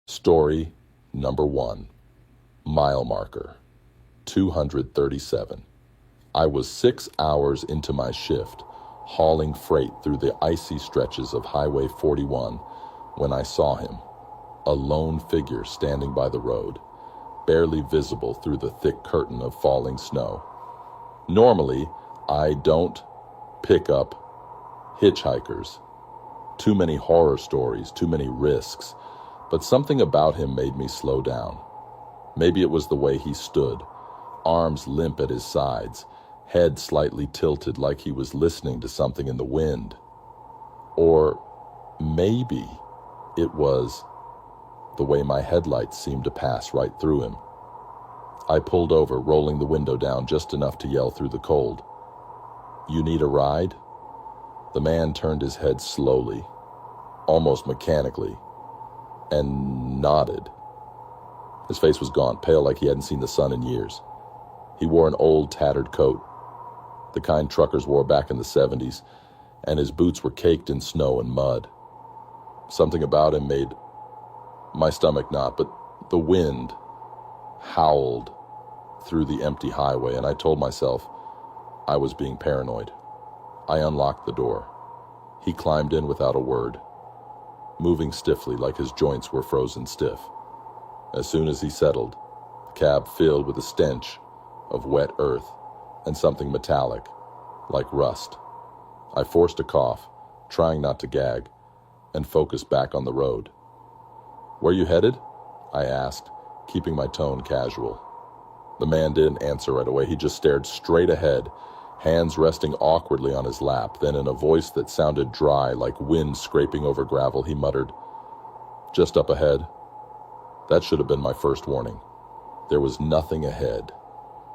Story number 1. Mile marker, 237. I was 6 hours into my shift, hauling freight through the icy stretches of Highway 41, when I saw him, a lone figure standing by the road, barely visible through the thick curtain of falling snow. Normally, I don't pick up hitchhikers. Too many horror stories, too many risks. But something about him made me slow down. Maybe it was the way he stood, arms limp at his sides, head slightly tilted like he was listening to something in the wind. Or maybe it was the way my headlights seemed to pass right through him. I pulled over, rolling the window down just enough to yell through the cold, "You need a ride?" The man turned his head slowly, almost mechanically, and nodded. His face was gaunt, pale like he hadn't seen the sun in years. He wore an old, tattered coat, the kind truckers wore back in the 70s, and his boots were caked in snow and mud. Something about him made my stomach knot, but the wind howled through the empty highway, and I told myself I was being paranoid. I unlocked the door. He climbed in without a word, moving stiffly like his joints were frozen stiff. As soon as he settled, the cab filled with a stench of wet earth and something metallic, like rust. I forced a cough, trying not to gag, and focused back on the road. "Where you headed?" I asked, keeping my tone casual. The man didn't answer right away. He just stared straight ahead, hands resting awkwardly on his lap. Then in a voice that sounded dry, like wind scraping over gravel, he muttered, "Just up ahead." That should have been my first warning. There was nothing ahead.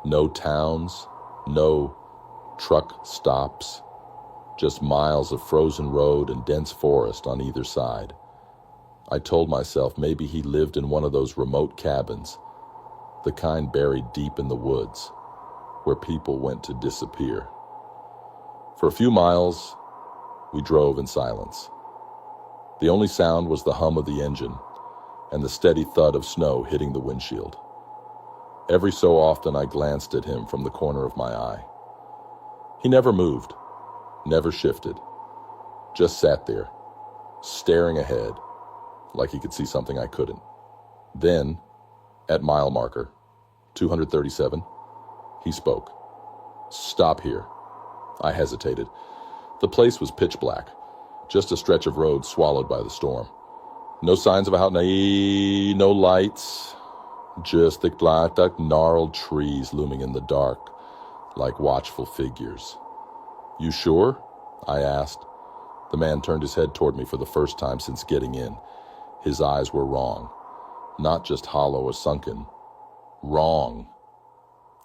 No towns, no truck stops, just miles of frozen road and dense forest on either side. I told myself maybe he lived in one of those remote cabins, the kind buried deep in the woods, where people went to disappear. For a few miles, we drove in silence. The only sound was the hum of the engine and the steady thud of snow hitting the windshield. Every so often I glanced at him from the corner of my eye. He never moved, never shifted, just sat there, staring ahead, like he could see something I couldn't. Then, at mile marker 237, he spoke. "Stop here." I hesitated. The place was pitch black, just a stretch of road swallowed by the storm. No signs of a house, no lights, just thick black, gnarled trees looming in the dark like watchful figures. "You sure?" I asked. The man turned his head toward me for the first time since getting in. His eyes were wrong, not just hollow or sunken. Wrong.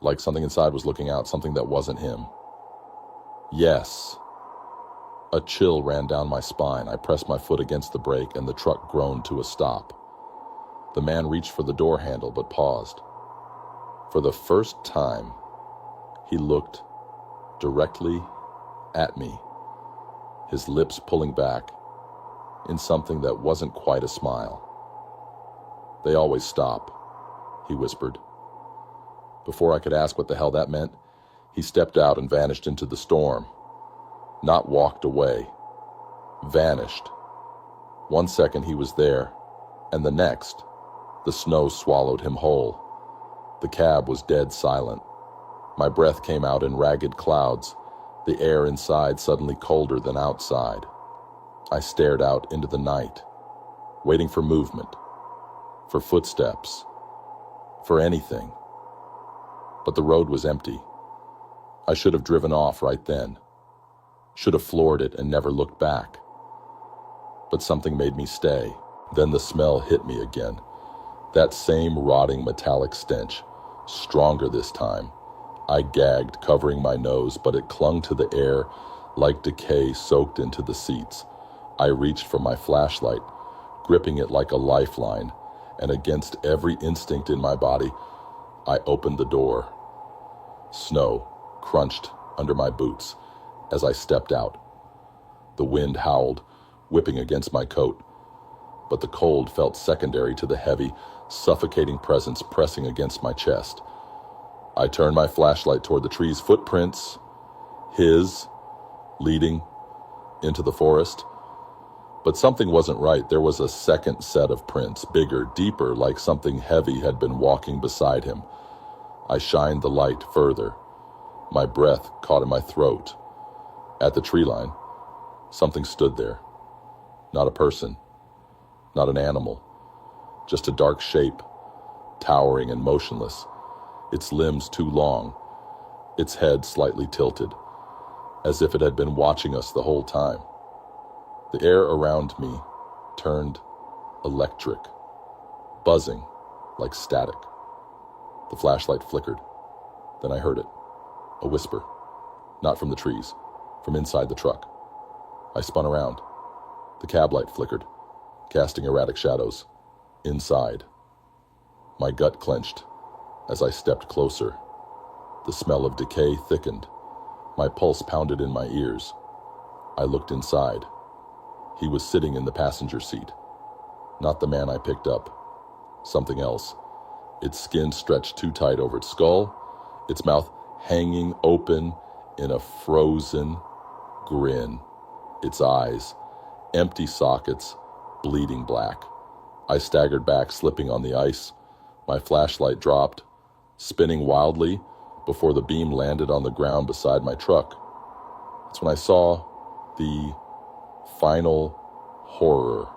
Like something inside was looking out, something that wasn't him. "Yes." A chill ran down my spine. I pressed my foot against the brake, and the truck groaned to a stop. The man reached for the door handle, but paused. For the first time, he looked directly at me, his lips pulling back in something that wasn't quite a smile. "They always stop," he whispered. Before I could ask what the hell that meant, he stepped out and vanished into the storm. Not walked away. Vanished. 1 second he was there, and the next, the snow swallowed him whole. The cab was dead silent. My breath came out in ragged clouds, the air inside suddenly colder than outside. I stared out into the night, waiting for movement, for footsteps, for anything. But the road was empty. I should have driven off right then. Should have floored it and never looked back. But something made me stay. Then the smell hit me again. That same rotting metallic stench, stronger this time. I gagged, covering my nose, but it clung to the air like decay soaked into the seats. I reached for my flashlight, gripping it like a lifeline, and against every instinct in my body, I opened the door. Snow crunched under my boots as I stepped out. The wind howled, whipping against my coat. but the cold felt secondary to the heavy, suffocating presence pressing against my chest. I turned my flashlight toward the tree's footprints, his, leading into the forest. But something wasn't right. There was a second set of prints, bigger, deeper, like something heavy had been walking beside him. I shined the light further. My breath caught in my throat. At the tree line, something stood there. Not a person, not an animal, just a dark shape, towering and motionless, its limbs too long, its head slightly tilted, as if it had been watching us the whole time. The air around me turned electric, buzzing like static. The flashlight flickered. Then I heard it, a whisper, not from the trees, from inside the truck. I spun around. The cab light flickered, casting erratic shadows. Inside. My gut clenched as I stepped closer. The smell of decay thickened. My pulse pounded in my ears. I looked inside. He was sitting in the passenger seat. Not the man I picked up. Something else. Its skin stretched too tight over its skull, its mouth hanging open in a frozen grin. Its eyes, empty sockets, bleeding black. I staggered back, slipping on the ice. My flashlight dropped, spinning wildly before the beam landed on the ground beside my truck. That's when I saw the final horror.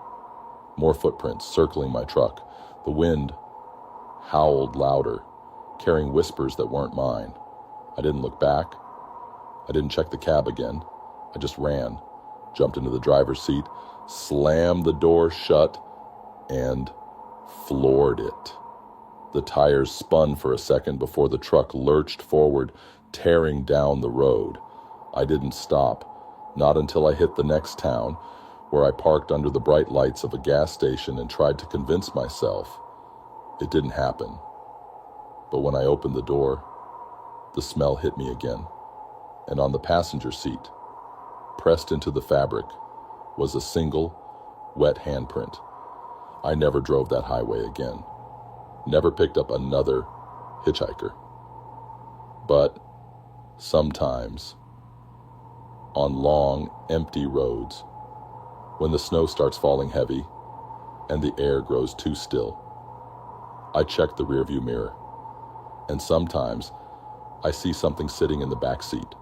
More footprints circling my truck. The wind howled louder, carrying whispers that weren't mine. I didn't look back. I didn't check the cab again. I just ran, jumped into the driver's seat, slammed the door shut, and floored it. The tires spun for a second before the truck lurched forward, tearing down the road. I didn't stop, not until I hit the next town, where I parked under the bright lights of a gas station and tried to convince myself it didn't happen. But when I opened the door, the smell hit me again, and on the passenger seat, pressed into the fabric, was a single, wet handprint. I never drove that highway again. Never picked up another hitchhiker. But sometimes, on long, empty roads, when the snow starts falling heavy and the air grows too still, I check the rearview mirror, and sometimes I see something sitting in the back seat,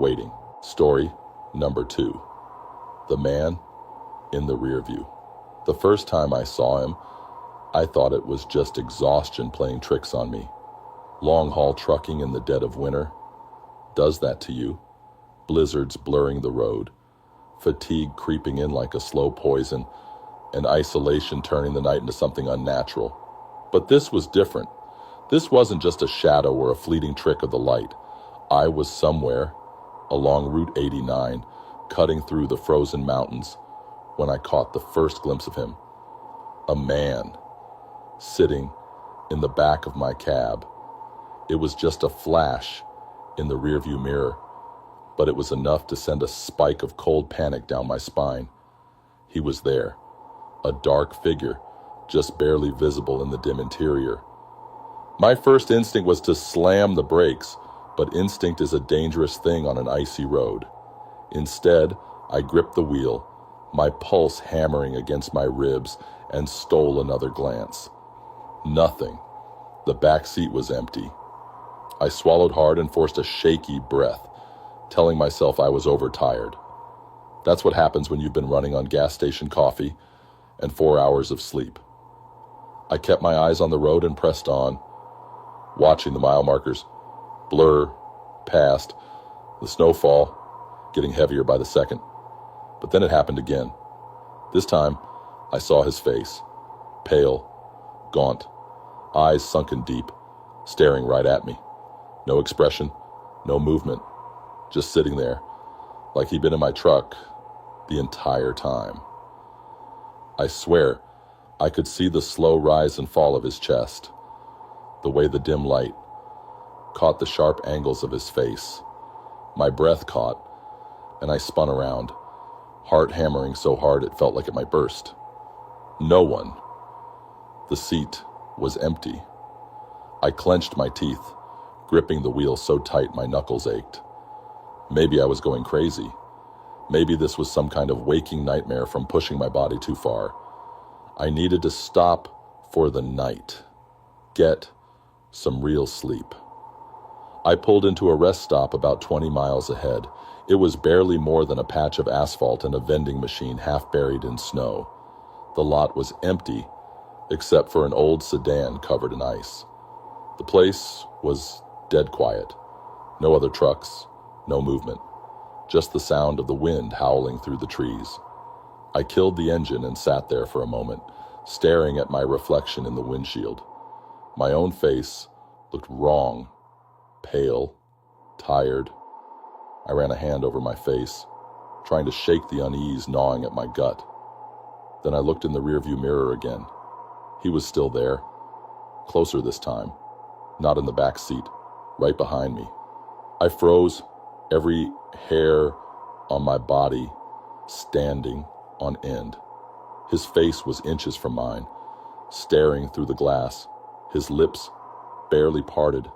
waiting. Story number 2, the man in the rearview. The first time I saw him, I thought it was just exhaustion playing tricks on me. Long-haul trucking in the dead of winter does that to you. Blizzards blurring the road, fatigue creeping in like a slow poison, and isolation turning the night into something unnatural. But this was different. This wasn't just a shadow or a fleeting trick of the light. I was somewhere along Route 89, cutting through the frozen mountains, when I caught the first glimpse of him. A man sitting in the back of my cab. It was just a flash in the rearview mirror, but it was enough to send a spike of cold panic down my spine. He was there, a dark figure, just barely visible in the dim interior. My first instinct was to slam the brakes, but instinct is a dangerous thing on an icy road. Instead, I gripped the wheel, my pulse hammering against my ribs, and stole another glance. Nothing. The back seat was empty. I swallowed hard and forced a shaky breath, telling myself I was overtired. That's what happens when you've been running on gas station coffee and 4 hours of sleep. I kept my eyes on the road and pressed on, watching the mile markers blur past, the snowfall getting heavier by the second. But then it happened again. This time, I saw his face, pale, gaunt, eyes sunken deep, staring right at me. No expression, no movement, just sitting there, like he'd been in my truck the entire time. I swear, I could see the slow rise and fall of his chest, the way the dim light caught the sharp angles of his face. My breath caught, and I spun around, heart hammering so hard it felt like it might burst. No one. The seat was empty. I clenched my teeth, gripping the wheel so tight my knuckles ached. Maybe I was going crazy. Maybe this was some kind of waking nightmare from pushing my body too far. I needed to stop for the night. Get some real sleep. I pulled into a rest stop about 20 miles ahead. It was barely more than a patch of asphalt and a vending machine half buried in snow. The lot was empty, except for an old sedan covered in ice. The place was dead quiet. No other trucks, no movement. Just the sound of the wind howling through the trees. I killed the engine and sat there for a moment, staring at my reflection in the windshield. My own face looked wrong, pale, tired. I ran a hand over my face, trying to shake the unease gnawing at my gut. Then I looked in the rearview mirror again. He was still there, closer this time, not in the back seat, right behind me. I froze, every hair on my body standing on end. His face was inches from mine, staring through the glass, his lips barely parted,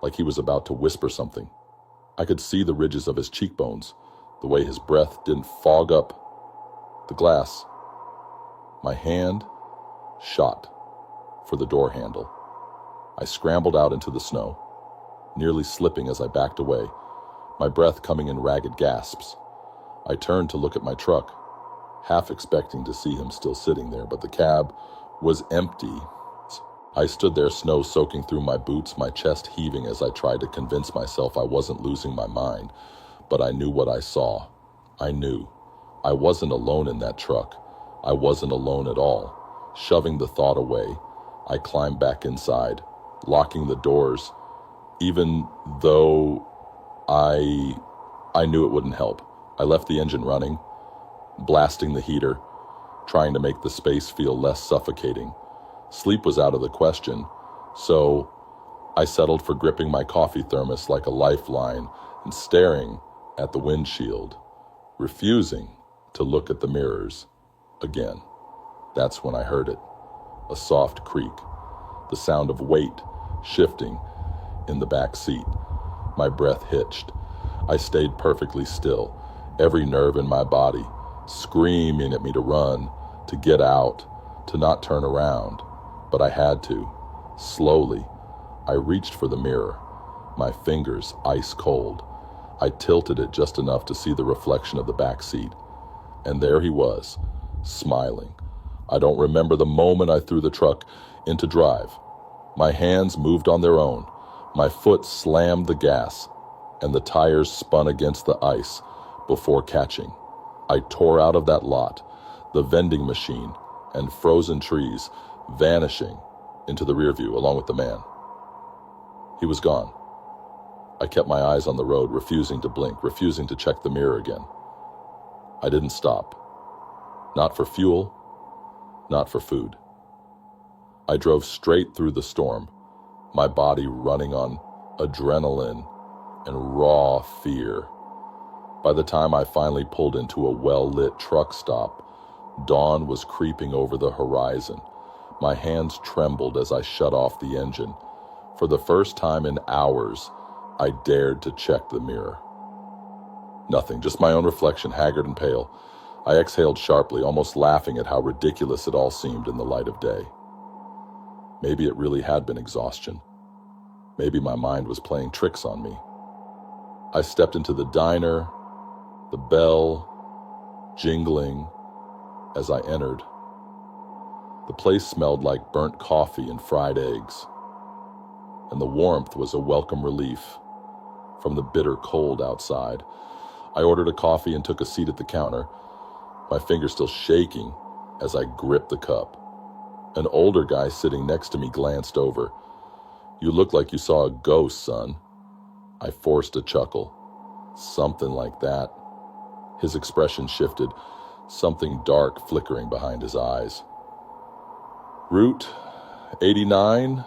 like he was about to whisper something. I could see the ridges of his cheekbones, the way his breath didn't fog up the glass. My hand shot for the door handle. I scrambled out into the snow, nearly slipping as I backed away, my breath coming in ragged gasps. I turned to look at my truck, half expecting to see him still sitting there, but the cab was empty. I stood there, snow soaking through my boots, my chest heaving as I tried to convince myself I wasn't losing my mind. But I knew what I saw. I knew. I wasn't alone in that truck. I wasn't alone at all. Shoving the thought away, I climbed back inside, locking the doors, even though I knew it wouldn't help. I left the engine running, blasting the heater, trying to make the space feel less suffocating. Sleep was out of the question, so I settled for gripping my coffee thermos like a lifeline and staring at the windshield, refusing to look at the mirrors again. That's when I heard it, a soft creak, the sound of weight shifting in the back seat. My breath hitched. I stayed perfectly still, every nerve in my body screaming at me to run, to get out, to not turn around. But I had to. Slowly, I reached for the mirror, my fingers ice cold. I tilted it just enough to see the reflection of the back seat. And there he was, smiling. I don't remember the moment I threw the truck into drive. My hands moved on their own. My foot slammed the gas, and the tires spun against the ice before catching. I tore out of that lot, the vending machine, and frozen trees, vanishing into the rearview along with the man. He was gone. I kept my eyes on the road, refusing to blink, refusing to check the mirror again. I didn't stop. Not for fuel, not for food. I drove straight through the storm, my body running on adrenaline and raw fear. By the time I finally pulled into a well-lit truck stop, dawn was creeping over the horizon. My hands trembled as I shut off the engine. For the first time in hours, I dared to check the mirror. Nothing, just my own reflection, haggard and pale. I exhaled sharply, almost laughing at how ridiculous it all seemed in the light of day. Maybe it really had been exhaustion. Maybe my mind was playing tricks on me. I stepped into the diner, the bell jingling as I entered. The place smelled like burnt coffee and fried eggs, and the warmth was a welcome relief from the bitter cold outside. I ordered a coffee and took a seat at the counter, my fingers still shaking as I gripped the cup. An older guy sitting next to me glanced over. "You look like you saw a ghost, son." I forced a chuckle. Something like that. His expression shifted, something dark flickering behind his eyes. "Route 89?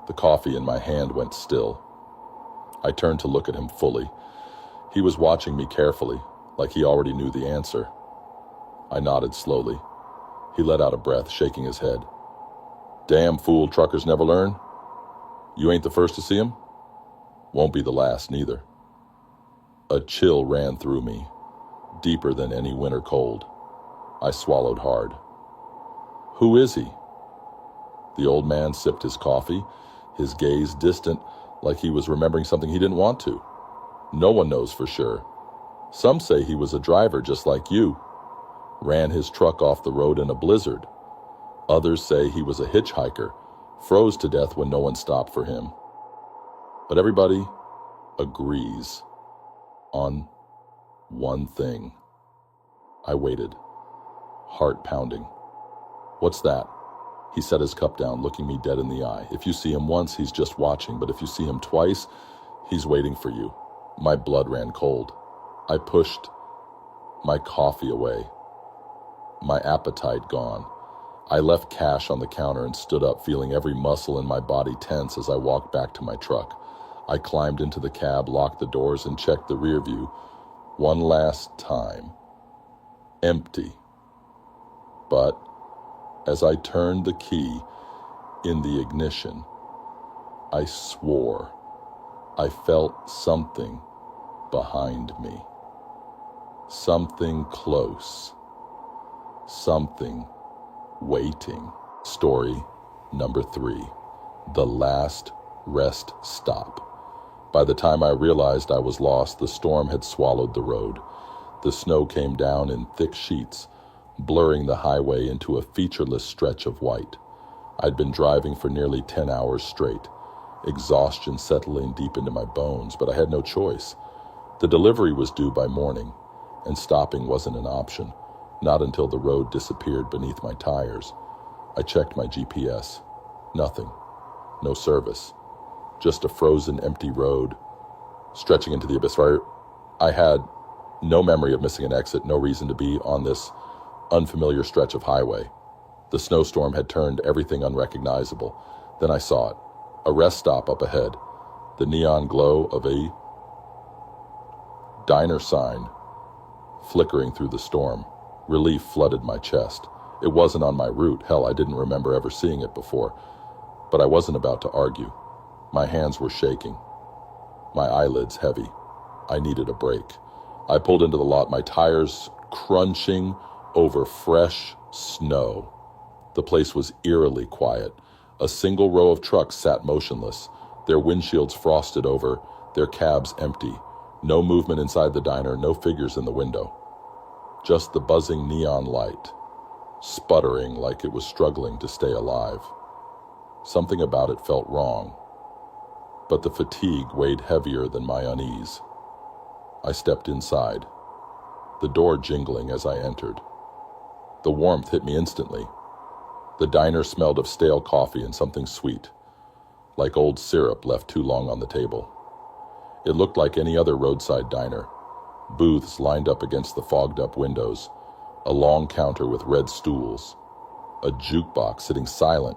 The coffee in my hand went still. I turned to look at him fully. He was watching me carefully, like he already knew the answer. I nodded slowly. He let out a breath, shaking his head. Damn fool, truckers never learn. You ain't the first to see him? Won't be the last, neither. A chill ran through me, deeper than any winter cold. I swallowed hard. Who is he? The old man sipped his coffee, his gaze distant, like he was remembering something he didn't want to. No one knows for sure. Some say he was a driver just like you. Ran his truck off the road in a blizzard. Others say he was a hitchhiker, froze to death when no one stopped for him. But everybody agrees on one thing. I waited, heart pounding. What's that? He set his cup down, looking me dead in the eye. If you see him once, he's just watching, but if you see him twice, he's waiting for you. My blood ran cold. I pushed my coffee away, my appetite gone. I left cash on the counter and stood up, feeling every muscle in my body tense as I walked back to my truck. I climbed into the cab, locked the doors, and checked the rear view. One last time. Empty. But as I turned the key in the ignition, I swore I felt something behind me. Something close. Something waiting. Story number 3. The last rest stop. By the time I realized I was lost, the storm had swallowed the road. The snow came down in thick sheets, blurring the highway into a featureless stretch of white. I'd been driving for nearly 10 hours straight, exhaustion settling deep into my bones, but I had no choice. The delivery was due by morning, and stopping wasn't an option, not until the road disappeared beneath my tires. I checked my GPS. Nothing. No service. Just a frozen, empty road, stretching into the abyss. I had no memory of missing an exit, no reason to be on this unfamiliar stretch of highway. The snowstorm had turned everything unrecognizable. Then I saw it. A rest stop up ahead. The neon glow of a diner sign flickering through the storm. Relief flooded my chest. It wasn't on my route. Hell, I didn't remember ever seeing it before. But I wasn't about to argue. My hands were shaking. My eyelids heavy. I needed a break. I pulled into the lot, my tires crunching over fresh snow. The place was eerily quiet. A single row of trucks sat motionless, their windshields frosted over, their cabs empty. No movement inside the diner, no figures in the window. Just the buzzing neon light, sputtering like it was struggling to stay alive. Something about it felt wrong, but the fatigue weighed heavier than my unease. I stepped inside, the door jingling as I entered. The warmth hit me instantly. The diner smelled of stale coffee and something sweet, like old syrup left too long on the table. It looked like any other roadside diner. Booths lined up against the fogged-up windows, a long counter with red stools, a jukebox sitting silent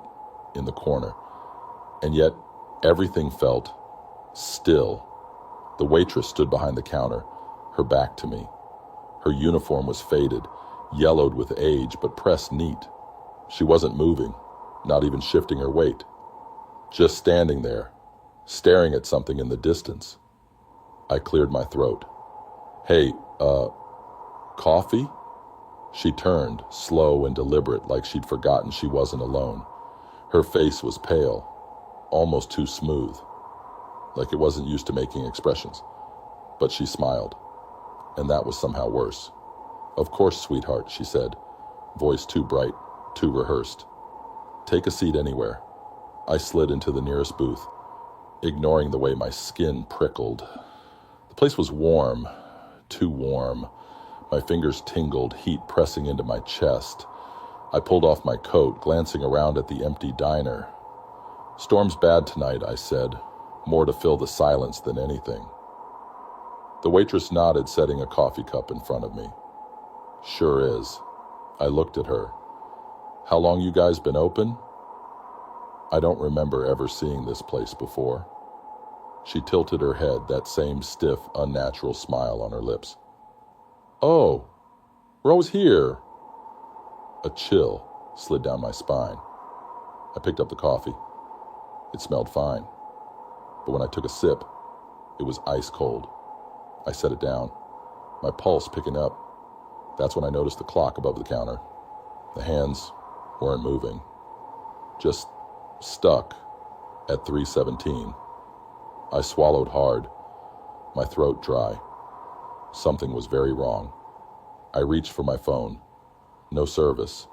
in the corner. And yet, everything felt still. The waitress stood behind the counter, her back to me. Her uniform was faded, yellowed with age, but pressed neat. She wasn't moving, not even shifting her weight. Just standing there, staring at something in the distance. I cleared my throat. Hey, coffee? She turned, slow and deliberate, like she'd forgotten she wasn't alone. Her face was pale, almost too smooth, like it wasn't used to making expressions. But she smiled, and that was somehow worse. Of course, sweetheart, she said, voice too bright, too rehearsed. Take a seat anywhere. I slid into the nearest booth, ignoring the way my skin prickled. The place was warm, too warm. My fingers tingled, heat pressing into my chest. I pulled off my coat, glancing around at the empty diner. Storm's bad tonight, I said, more to fill the silence than anything. The waitress nodded, setting a coffee cup in front of me. Sure is. I looked at her. How long you guys been open? I don't remember ever seeing this place before. She tilted her head, that same stiff, unnatural smile on her lips. Oh, we're always here. A chill slid down my spine. I picked up the coffee. It smelled fine, but when I took a sip, it was ice cold. I set it down, my pulse picking up. That's when I noticed the clock above the counter. The hands weren't moving, just stuck at 3:17. I swallowed hard, my throat dry. Something was very wrong. I reached for my phone. No service.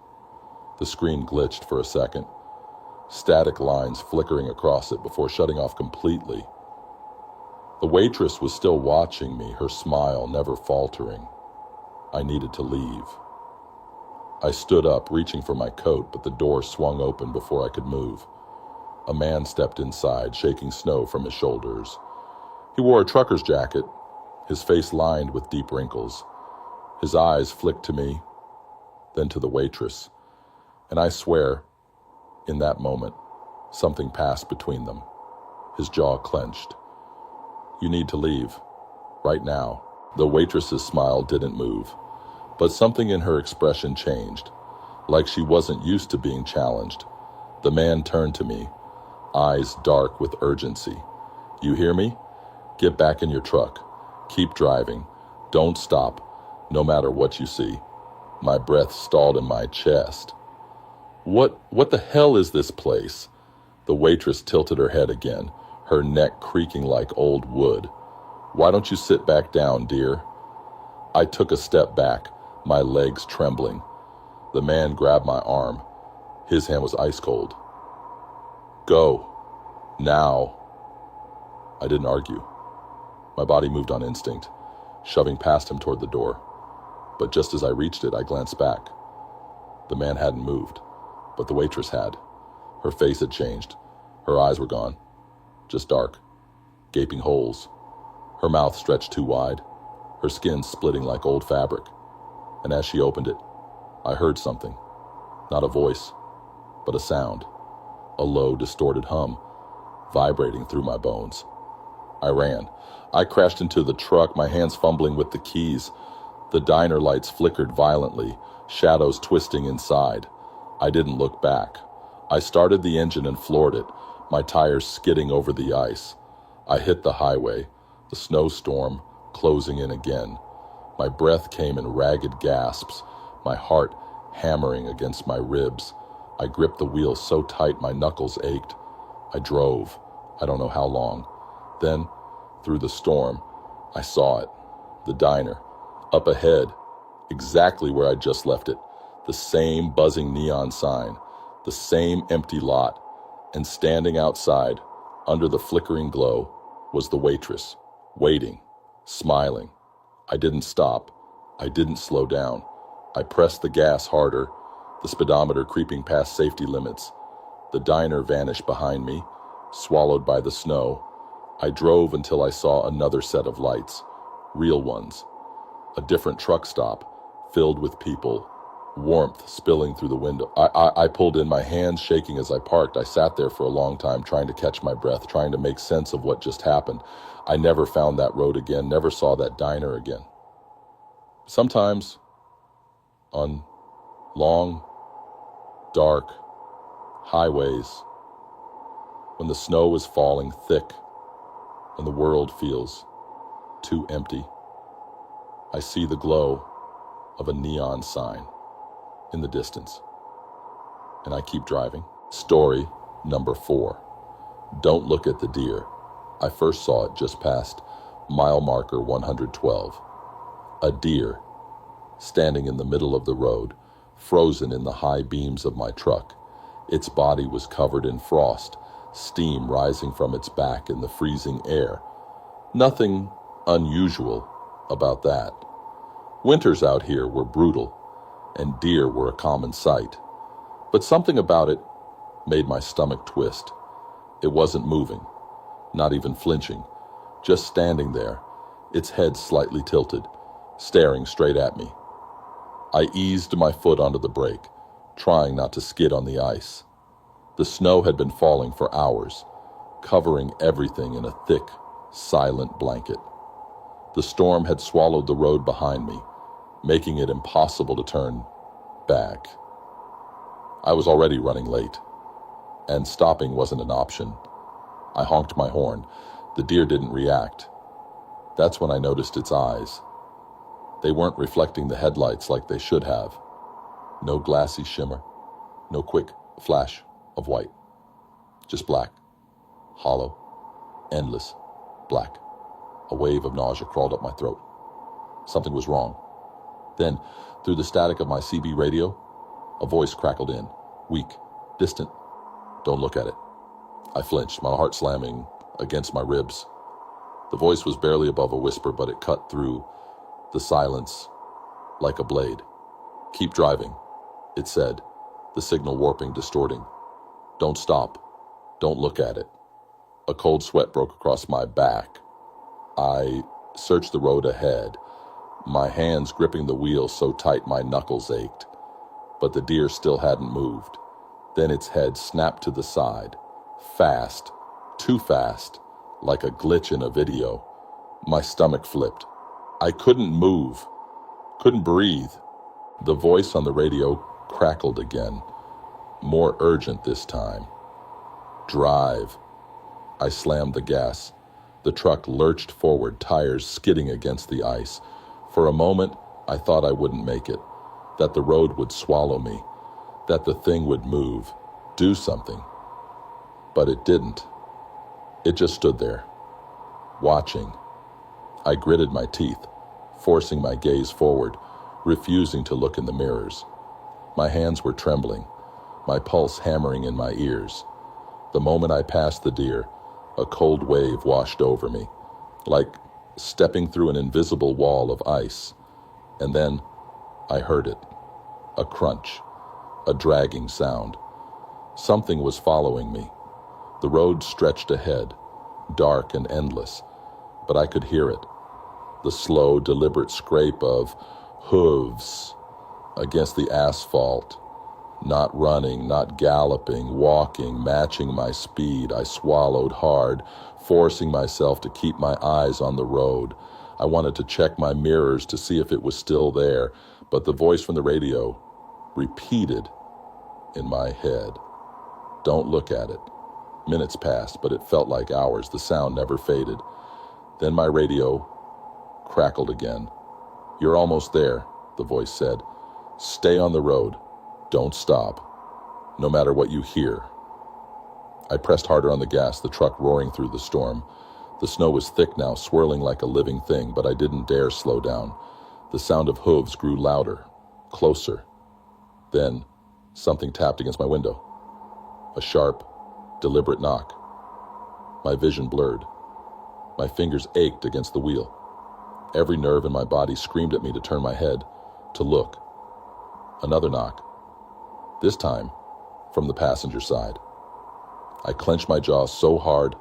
The screen glitched for a second, static lines flickering across it before shutting off completely. The waitress was still watching me, her smile never faltering. I needed to leave. I stood up, reaching for my coat, but the door swung open before I could move. A man stepped inside, shaking snow from his shoulders. He wore a trucker's jacket, his face lined with deep wrinkles. His eyes flicked to me, then to the waitress, and I swear, in that moment, something passed between them. His jaw clenched. "You need to leave, right now." The waitress's smile didn't move, but something in her expression changed, like she wasn't used to being challenged. The man turned to me, eyes dark with urgency. "You hear me? Get back in your truck. Keep driving. Don't stop, no matter what you see." My breath stalled in my chest. What the hell is this place? The waitress tilted her head again, her neck creaking like old wood. "Why don't you sit back down, dear?" I took a step back, my legs trembling. The man grabbed my arm. His hand was ice cold. "Go. Now." I didn't argue. My body moved on instinct, shoving past him toward the door. But just as I reached it, I glanced back. The man hadn't moved, but the waitress had. Her face had changed. Her eyes were gone, just dark, gaping holes. Her mouth stretched too wide, her skin splitting like old fabric. And as she opened it, I heard something. Not a voice, but a sound. A low, distorted hum, vibrating through my bones. I ran. I crashed into the truck, my hands fumbling with the keys. The diner lights flickered violently, shadows twisting inside. I didn't look back. I started the engine and floored it, my tires skidding over the ice. I hit the highway, the snowstorm closing in again. My breath came in ragged gasps, my heart hammering against my ribs. I gripped the wheel so tight my knuckles ached. I drove, I don't know how long. Then, through the storm, I saw it, the diner, up ahead, exactly where I just left it. The same buzzing neon sign, the same empty lot, and standing outside, under the flickering glow, was the waitress, waiting, smiling. I didn't stop. I didn't slow down. I pressed the gas harder, the speedometer creeping past safety limits. The diner vanished behind me, swallowed by the snow. I drove until I saw another set of lights, real ones. A different truck stop, filled with people, warmth spilling through the window. I pulled in, my hands shaking as I parked. I sat there for a long time, trying to catch my breath, trying to make sense of what just happened. I never found that road again, never saw that diner again. Sometimes, on long, dark highways, when the snow is falling thick and the world feels too empty, I see the glow of a neon sign in the distance, and I keep driving. Story number 4. Don't look at the deer. I first saw it just past mile marker 112. A deer, standing in the middle of the road, frozen in the high beams of my truck. Its body was covered in frost, steam rising from its back in the freezing air. Nothing unusual about that. Winters out here were brutal, and deer were a common sight. But something about it made my stomach twist. It wasn't moving, not even flinching, just standing there, its head slightly tilted, staring straight at me. I eased my foot onto the brake, trying not to skid on the ice. The snow had been falling for hours, covering everything in a thick, silent blanket. The storm had swallowed the road behind me, making it impossible to turn back. I was already running late, and stopping wasn't an option. I honked my horn. The deer didn't react. That's when I noticed its eyes. They weren't reflecting the headlights like they should have. No glassy shimmer, no quick flash of white. Just black, hollow, endless, black. A wave of nausea crawled up my throat. Something was wrong. Then, through the static of my CB radio, a voice crackled in, weak, distant. "Don't look at it." I flinched, my heart slamming against my ribs. The voice was barely above a whisper, but it cut through the silence like a blade. "Keep driving," it said, the signal warping, distorting. "Don't stop. Don't look at it." A cold sweat broke across my back. I searched the road ahead, my hands gripping the wheel so tight my knuckles ached. But the deer still hadn't moved. Then its head snapped to the side. Fast, too fast, like a glitch in a video. My stomach flipped. I couldn't move, couldn't breathe. The voice on the radio crackled again, more urgent this time. "Drive." I slammed the gas. The truck lurched forward, tires skidding against the ice. For a moment, I thought I wouldn't make it, that the road would swallow me, that the thing would move, do something. But it didn't. It just stood there, watching. I gritted my teeth, forcing my gaze forward, refusing to look in the mirrors. My hands were trembling, my pulse hammering in my ears. The moment I passed the deer, a cold wave washed over me, like stepping through an invisible wall of ice. And then I heard it, a crunch, a dragging sound. Something was following me. The road stretched ahead, dark and endless, but I could hear it, the slow, deliberate scrape of hooves against the asphalt. Not running, not galloping, walking, matching my speed. I swallowed hard, forcing myself to keep my eyes on the road. I wanted to check my mirrors to see if it was still there, but the voice from the radio repeated in my head. "Don't look at it." Minutes passed, but it felt like hours. The sound never faded. Then my radio crackled again. "You're almost there," the voice said. "Stay on the road. Don't stop, no matter what you hear." I pressed harder on the gas, the truck roaring through the storm. The snow was thick now, swirling like a living thing, but I didn't dare slow down. The sound of hooves grew louder, closer. Then something tapped against my window. A sharp, deliberate knock. My vision blurred. My fingers ached against the wheel. Every nerve in my body screamed at me to turn my head, to look. Another knock. This time, from the passenger side. I clenched my jaw so hard,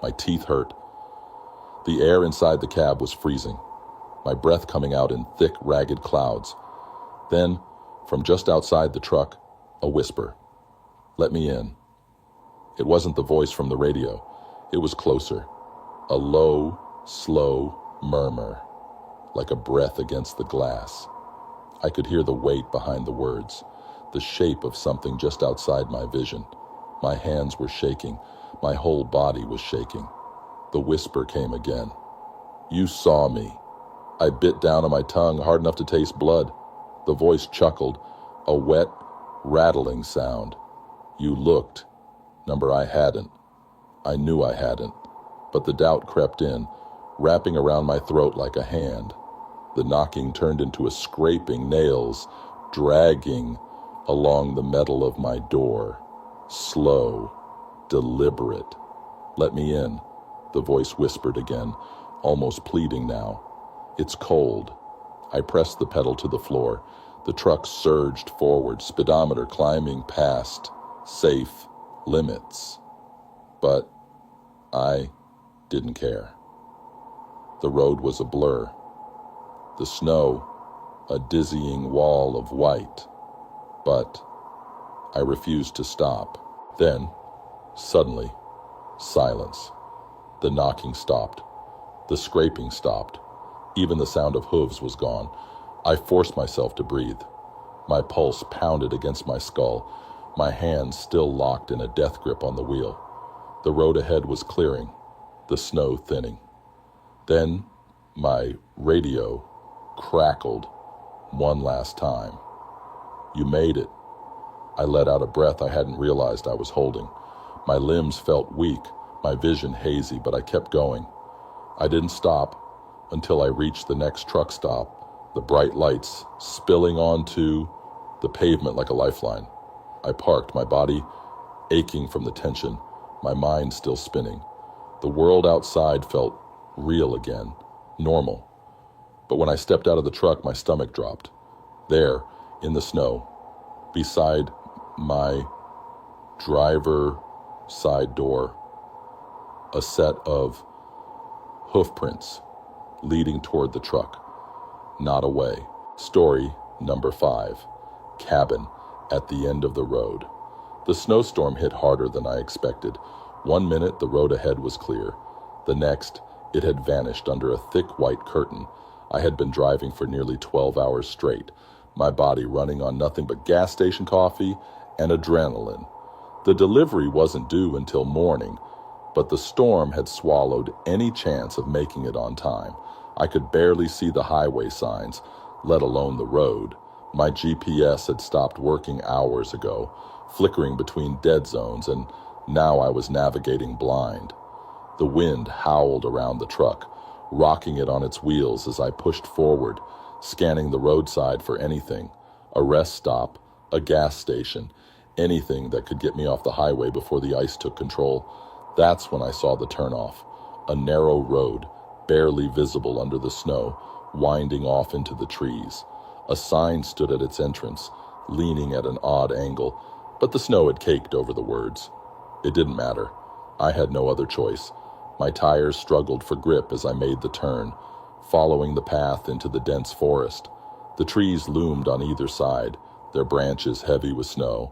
my teeth hurt. The air inside the cab was freezing, my breath coming out in thick, ragged clouds. Then, from just outside the truck, a whisper. "Let me in." It wasn't the voice from the radio. It was closer. A low, slow murmur, like a breath against the glass. I could hear the weight behind the words, the shape of something just outside my vision. My hands were shaking. My whole body was shaking. The whisper came again. "You saw me." I bit down on my tongue hard enough to taste blood. The voice chuckled, a wet, rattling sound. "You looked. Number I hadn't. I knew I hadn't. But the doubt crept in, wrapping around my throat like a hand. The knocking turned into a scraping, nails dragging along the metal of my door. Slow, deliberate. "Let me in," the voice whispered again, almost pleading now. "It's cold." I pressed the pedal to the floor. The truck surged forward, speedometer climbing past safe limits. But I didn't care. The road was a blur. The snow, a dizzying wall of white. But I refused to stop. Then, suddenly, silence. The knocking stopped. The scraping stopped. Even the sound of hooves was gone. I forced myself to breathe. My pulse pounded against my skull. my hands still locked in a death grip on the wheel. The road ahead was clearing, the snow thinning. Then my radio crackled one last time. "You made it." I let out a breath I hadn't realized I was holding. My limbs felt weak, my vision hazy, but I kept going. I didn't stop until I reached the next truck stop, the bright lights spilling onto the pavement like a lifeline. I parked, my body aching from the tension, my mind still spinning. The world outside felt real again, normal. But when I stepped out of the truck, my stomach dropped. There, in the snow, beside my driver side door, a set of hoof prints leading toward the truck, not away. Story number 5, cabin at the end of the road. The snowstorm hit harder than I expected. 1 minute, the road ahead was clear. The next, it had vanished under a thick white curtain. I had been driving for nearly 12 hours straight, my body running on nothing but gas station coffee and adrenaline. The delivery wasn't due until morning, but the storm had swallowed any chance of making it on time. I could barely see the highway signs, let alone the road. My GPS had stopped working hours ago, flickering between dead zones, and now I was navigating blind. The wind howled around the truck, rocking it on its wheels as I pushed forward, scanning the roadside for anything, a rest stop, a gas station, anything that could get me off the highway before the ice took control. That's when I saw the turnoff, a narrow road, barely visible under the snow, winding off into the trees. A sign stood at its entrance, leaning at an odd angle, but the snow had caked over the words. It didn't matter. I had no other choice. My tires struggled for grip as I made the turn, following the path into the dense forest. The trees loomed on either side, their branches heavy with snow.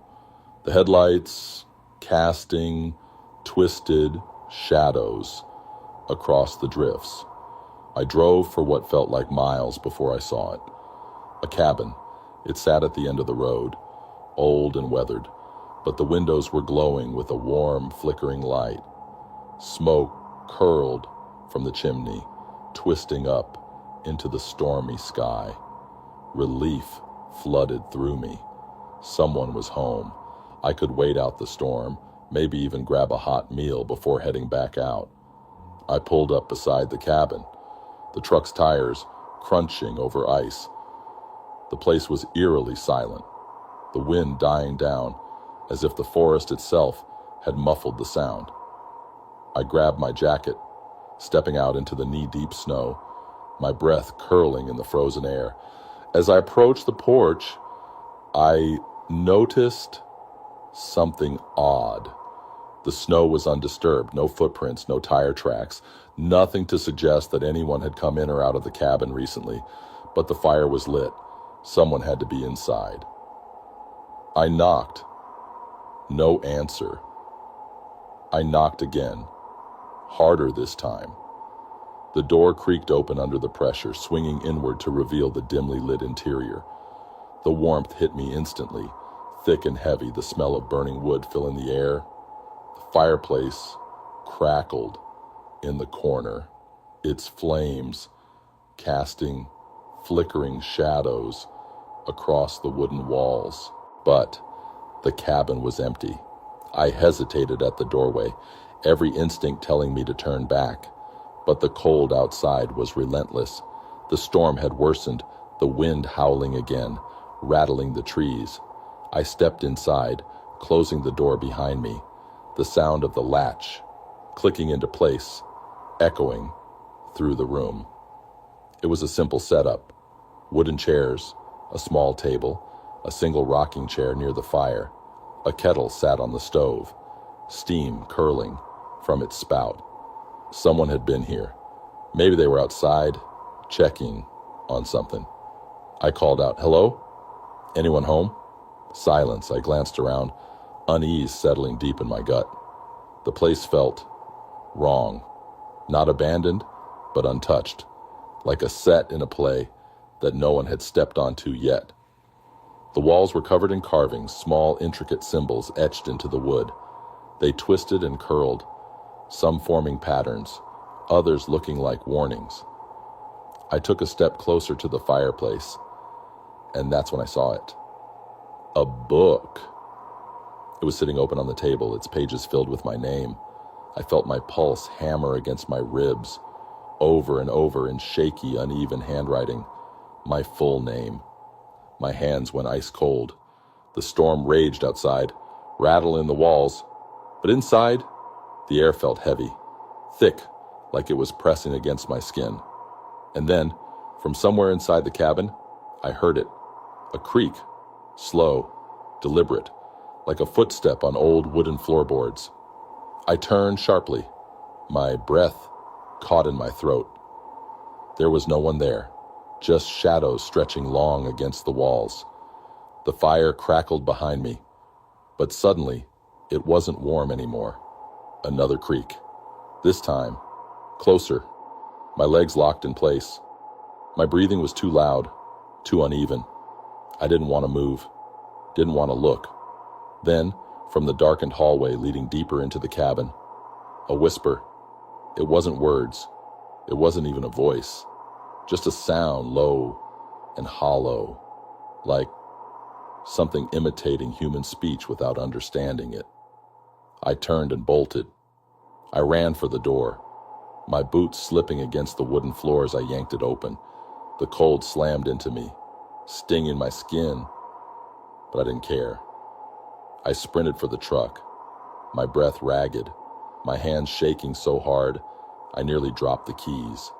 The headlights casting twisted shadows across the drifts. I drove for what felt like miles before I saw it. A cabin. It sat at the end of the road, old and weathered, but the windows were glowing with a warm, flickering light. Smoke curled from the chimney, twisting up into the stormy sky. Relief flooded through me. Someone was home. I could wait out the storm, maybe even grab a hot meal before heading back out. I pulled up beside the cabin, the truck's tires crunching over ice. The place was eerily silent, the wind dying down as if the forest itself had muffled the sound. I grabbed my jacket, stepping out into the knee-deep snow, my breath curling in the frozen air. As I approached the porch, I noticed something odd. The snow was undisturbed, no footprints, no tire tracks, nothing to suggest that anyone had come in or out of the cabin recently, but the fire was lit. Someone had to be inside. I knocked. No answer. I knocked again, harder this time. The door creaked open under the pressure, swinging inward to reveal the dimly lit interior. The warmth hit me instantly, thick and heavy, the smell of burning wood filling the air. The fireplace crackled in the corner, its flames casting flickering shadows across the wooden walls. But the cabin was empty. I hesitated at the doorway, every instinct telling me to turn back. But the cold outside was relentless. The storm had worsened, the wind howling again, rattling the trees. I stepped inside, closing the door behind me, the sound of the latch clicking into place, echoing through the room. It was a simple setup. Wooden chairs, a small table, a single rocking chair near the fire. A kettle sat on the stove, steam curling from its spout. Someone had been here. Maybe they were outside, checking on something. I called out, "Hello? Anyone home?" Silence. I glanced around, unease settling deep in my gut. The place felt wrong. Not abandoned, but untouched, like a set in a play that no one had stepped onto yet. The walls were covered in carvings, small, intricate symbols etched into the wood. They twisted and curled, some forming patterns, others looking like warnings. I took a step closer to the fireplace, and that's when I saw it. A book. It was sitting open on the table, its pages filled with my name. I felt my pulse hammer against my ribs, over and over in shaky, uneven handwriting. My full name. My hands went ice cold. The storm raged outside, rattle in the walls, but inside, the air felt heavy, thick, like it was pressing against my skin. And then, from somewhere inside the cabin, I heard it. A creak, slow, deliberate, like a footstep on old wooden floorboards. I turned sharply, my breath caught in my throat. There was no one there, just shadows stretching long against the walls. The fire crackled behind me, but suddenly, it wasn't warm anymore. Another creak. This time, closer. My legs locked in place. My breathing was too loud, too uneven. I didn't want to move, didn't want to look. Then, from the darkened hallway leading deeper into the cabin, a whisper. It wasn't words. It wasn't even a voice. Just a sound, low and hollow, like something imitating human speech without understanding it. I turned and bolted. I ran for the door. My boots slipping against the wooden floor as I yanked it open. The cold slammed into me, stinging my skin, but I didn't care. I sprinted for the truck, my breath ragged, my hands shaking so hard I nearly dropped the keys.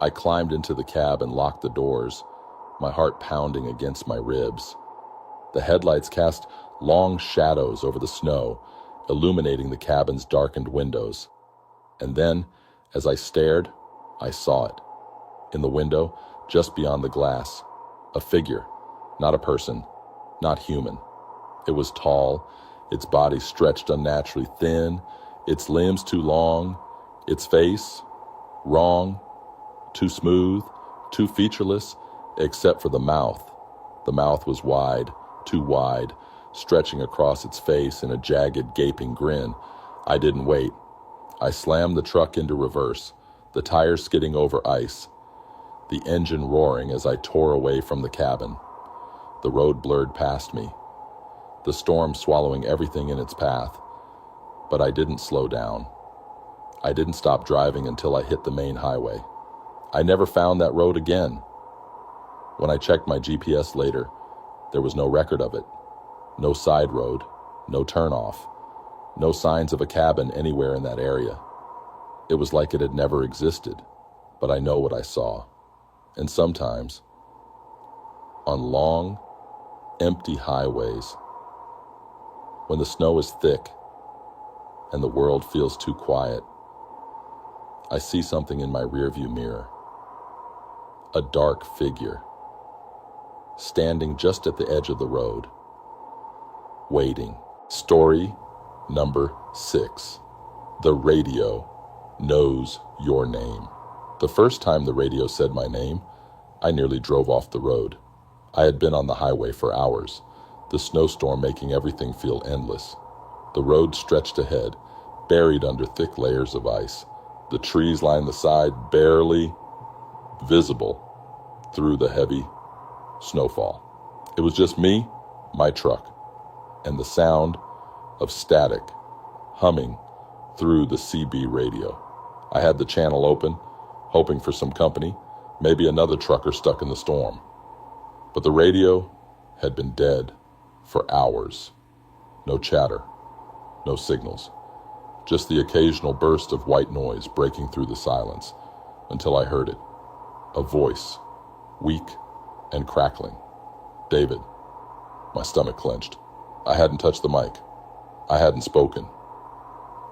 I climbed into the cab and locked the doors, my heart pounding against my ribs. The headlights cast long shadows over the snow, illuminating the cabin's darkened windows. And then, as I stared, I saw it. In the window, just beyond the glass, a figure, not a person, not human. It was tall, its body stretched unnaturally thin, its limbs too long, its face, wrong, too smooth, too featureless, except for the mouth. The mouth was wide, too wide, stretching across its face in a jagged, gaping grin. I didn't wait. I slammed the truck into reverse, the tires skidding over ice, the engine roaring as I tore away from the cabin. The road blurred past me, the storm swallowing everything in its path. But I didn't slow down. I didn't stop driving until I hit the main highway. I never found that road again. When I checked my GPS later, there was no record of it. No side road, no turnoff, no signs of a cabin anywhere in that area. It was like it had never existed, but I know what I saw. And sometimes, on long, empty highways, when the snow is thick and the world feels too quiet, I see something in my rearview mirror. A dark figure, standing just at the edge of the road, waiting. Story number 6. The radio knows your name. The first time the radio said my name, I nearly drove off the road. I had been on the highway for hours, the snowstorm making everything feel endless. The road stretched ahead, buried under thick layers of ice. The trees lined the side, barely visible through the heavy snowfall. It was just me, my truck, and the sound of static humming through the CB radio. I had the channel open, hoping for some company, maybe another trucker stuck in the storm. But the radio had been dead for hours. No chatter, no signals, just the occasional burst of white noise breaking through the silence until I heard it. A voice, weak and crackling. David. My stomach clenched. I hadn't touched the mic. I hadn't spoken.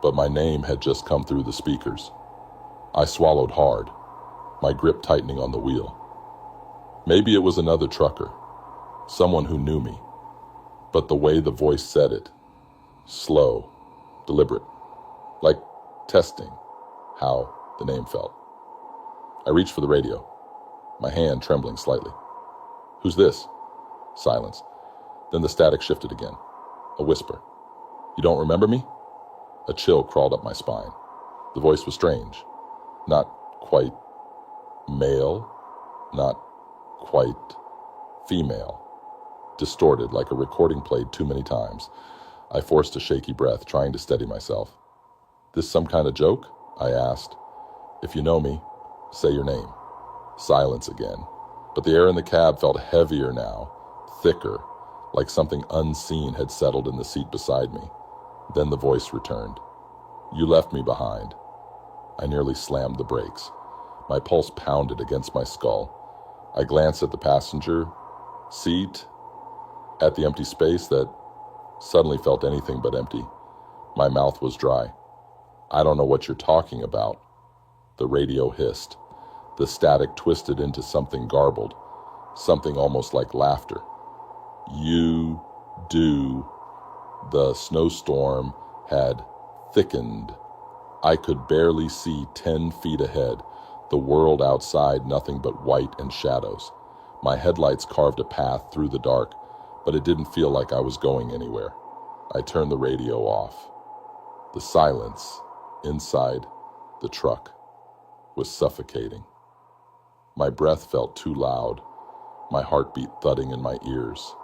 But my name had just come through the speakers. I swallowed hard, my grip tightening on the wheel. Maybe it was another trucker, someone who knew me. But the way the voice said it, slow, deliberate, like testing how the name felt. I reached for the radio, my hand trembling slightly. Who's this? Silence. Then the static shifted again. A whisper. "You don't remember me?" A chill crawled up my spine. The voice was strange. Not quite male, not quite female. Distorted, like a recording played too many times. I forced a shaky breath, trying to steady myself. "This some kind of joke?" I asked. "If you know me, say your name." Silence again. But the air in the cab felt heavier now, thicker, like something unseen had settled in the seat beside me. Then the voice returned. "You left me behind." I nearly slammed the brakes. My pulse pounded against my skull. I glanced at the passenger seat, at the empty space that suddenly felt anything but empty. My mouth was dry. "I don't know what you're talking about." The radio hissed. The static twisted into something garbled, something almost like laughter. "You do." The snowstorm had thickened. I could barely see 10 feet ahead, the world outside nothing but white and shadows. My headlights carved a path through the dark, but it didn't feel like I was going anywhere. I turned the radio off. The silence inside the truck was suffocating. My breath felt too loud, my heartbeat thudding in my ears.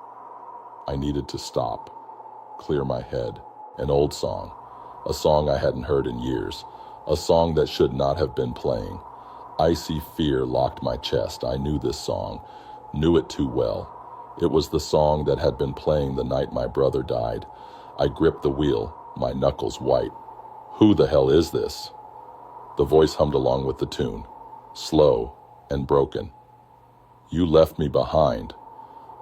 I needed to stop, clear my head. An old song, a song I hadn't heard in years, a song that should not have been playing. Icy fear locked my chest. I knew this song, knew it too well. It was the song that had been playing the night my brother died. I gripped the wheel, my knuckles white. "Who the hell is this?" The voice hummed along with the tune, slow and broken. "You left me behind."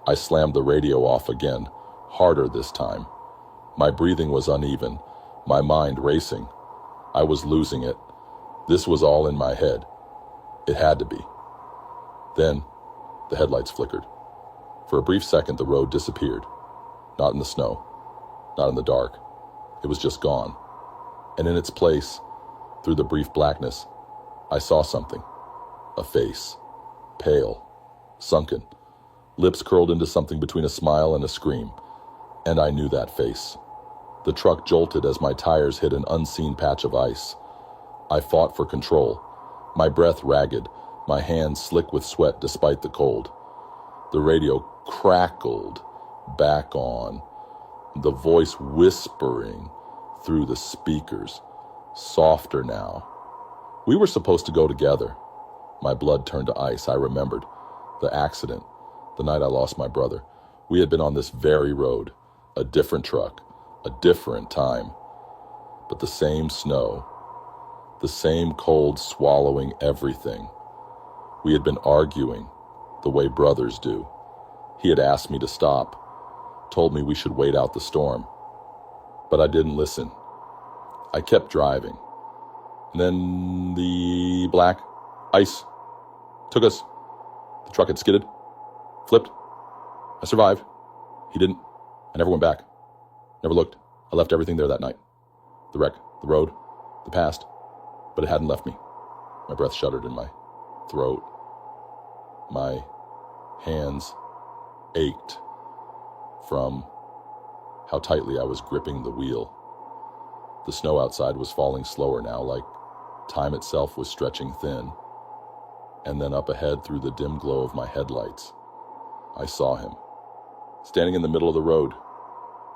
I slammed the radio off again, harder this time. My breathing was uneven, my mind racing. I was losing it. This was all in my head. It had to be. Then, the headlights flickered. For a brief second, the road disappeared. Not in the snow, not in the dark. It was just gone. And in its place, through the brief blackness, I saw something. A face. Pale. Sunken. Lips curled into something between a smile and a scream. And I knew that face. The truck jolted as my tires hit an unseen patch of ice. I fought for control, my breath ragged, my hands slick with sweat despite the cold. The radio crackled back on, the voice whispering through the speakers, softer now. We were supposed to go together. My blood turned to ice. I remembered the accident, the night I lost my brother. We had been on this very road, a different truck, a different time, but the same snow, the same cold swallowing everything. We had been arguing the way brothers do. He had asked me to stop, told me we should wait out the storm, but I didn't listen. I kept driving. And then the black ice took us. The truck had skidded, flipped. I survived. He didn't. I never went back. Never looked. I left everything there that night. The wreck, the road, the past. But it hadn't left me. My breath shuddered in my throat. My hands ached from how tightly I was gripping the wheel. The snow outside was falling slower now, like time itself was stretching thin. And then up ahead through the dim glow of my headlights, I saw him, standing in the middle of the road,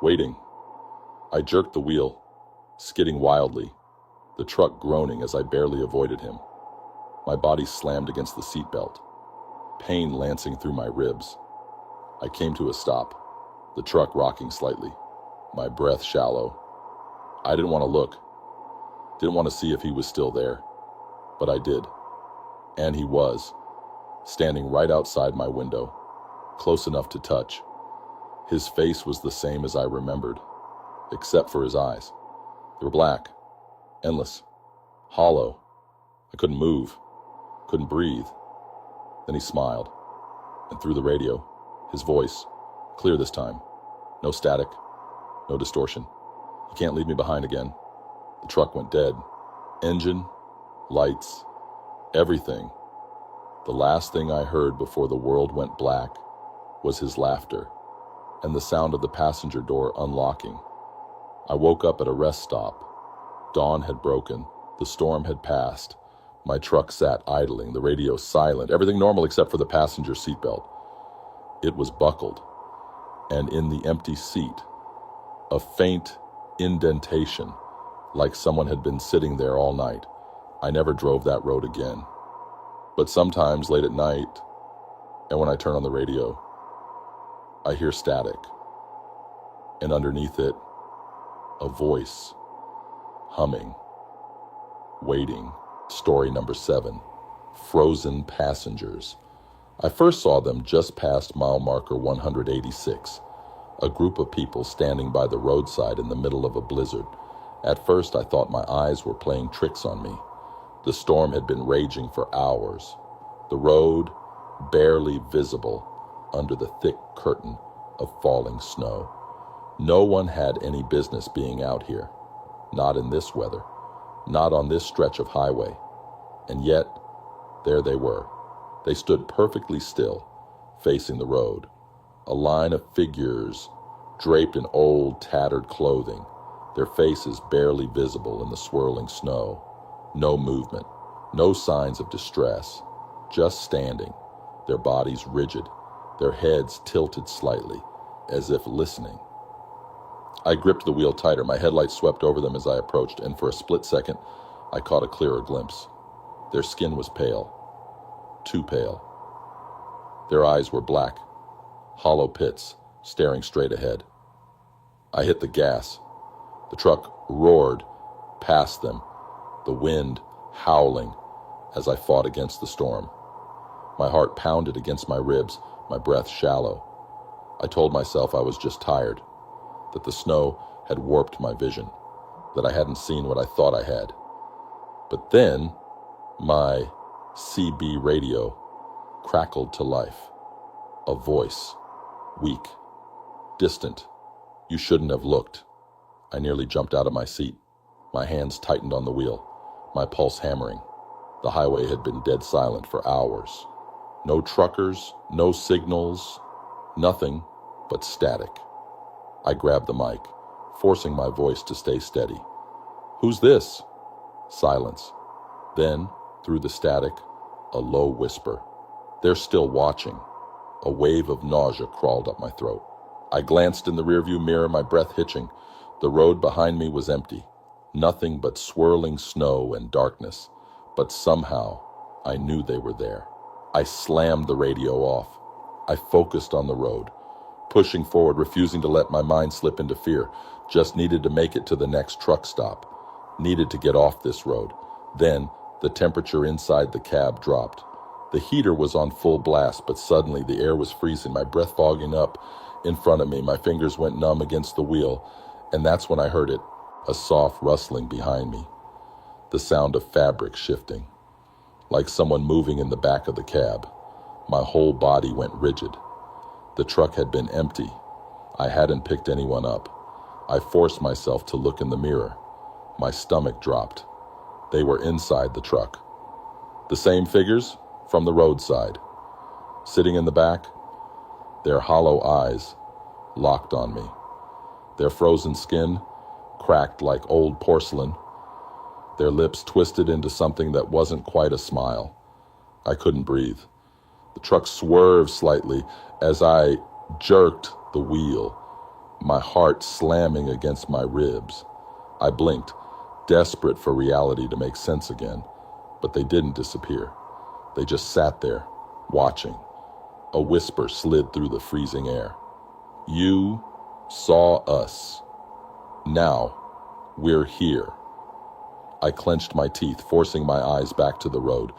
waiting. I jerked the wheel, skidding wildly, the truck groaning as I barely avoided him. My body slammed against the seatbelt, pain lancing through my ribs. I came to a stop, the truck rocking slightly, my breath shallow. I didn't want to look, didn't want to see if he was still there, but I did. And he was, standing right outside my window, close enough to touch. His face was the same as I remembered, except for his eyes. They were black, endless, hollow. I couldn't move, couldn't breathe. Then he smiled, and through the radio, his voice, clear this time, no static, no distortion. "You can't leave me behind again." The truck went dead. Engine, lights, everything. The last thing I heard before the world went black was his laughter. and the sound of the passenger door unlocking. I woke up at a rest stop. Dawn had broken. The storm had passed. My truck sat idling, the radio silent, everything normal except for the passenger seatbelt. It was buckled, and in the empty seat, a faint indentation, like someone had been sitting there all night. I never drove that road again. But sometimes late at night, and when I turn on the radio, I hear static, and underneath it, a voice, humming, waiting. Story number 7, Frozen Passengers. I first saw them just past mile marker 186, a group of people standing by the roadside in the middle of a blizzard. At first, I thought my eyes were playing tricks on me. The storm had been raging for hours. The road barely visible under the thick curtain of falling snow. No one had any business being out here. Not in this weather. Not on this stretch of highway. And yet, there they were. They stood perfectly still, facing the road. A line of figures draped in old, tattered clothing, their faces barely visible in the swirling snow. No movement, no signs of distress, just standing, their bodies rigid, their heads tilted slightly, as if listening. I gripped the wheel tighter. My headlights swept over them as I approached, and for a split second, I caught a clearer glimpse. Their skin was pale, too pale. Their eyes were black, hollow pits staring straight ahead. I hit the gas. The truck roared past them, the wind howling as I fought against the storm. My heart pounded against my ribs, my breath shallow. I told myself I was just tired, that the snow had warped my vision, that I hadn't seen what I thought I had. But then, my CB radio crackled to life. A voice, weak, distant. You shouldn't have looked. I nearly jumped out of my seat. My hands tightened on the wheel, my pulse hammering. The highway had been dead silent for hours. No truckers, no signals, nothing but static. I grabbed the mic, forcing my voice to stay steady. "Who's this?" Silence. Then, through the static, a low whisper. "They're still watching." A wave of nausea crawled up my throat. I glanced in the rearview mirror, my breath hitching. The road behind me was empty. Nothing but swirling snow and darkness. But somehow, I knew they were there. I slammed the radio off. I focused on the road, pushing forward, refusing to let my mind slip into fear. Just needed to make it to the next truck stop. Needed to get off this road. Then, the temperature inside the cab dropped. The heater was on full blast, but suddenly the air was freezing, my breath fogging up in front of me. My fingers went numb against the wheel, and that's when I heard it, a soft rustling behind me. The sound of fabric shifting, like someone moving in the back of the cab. My whole body went rigid. The truck had been empty. I hadn't picked anyone up. I forced myself to look in the mirror. My stomach dropped. They were inside the truck. The same figures from the roadside. Sitting in the back, their hollow eyes locked on me. Their frozen skin cracked like old porcelain. Their lips twisted into something that wasn't quite a smile. I couldn't breathe. The truck swerved slightly as I jerked the wheel, my heart slamming against my ribs. I blinked, desperate for reality to make sense again, but they didn't disappear. They just sat there, watching. A whisper slid through the freezing air. "You saw us. Now we're here." I clenched my teeth, forcing my eyes back to the road.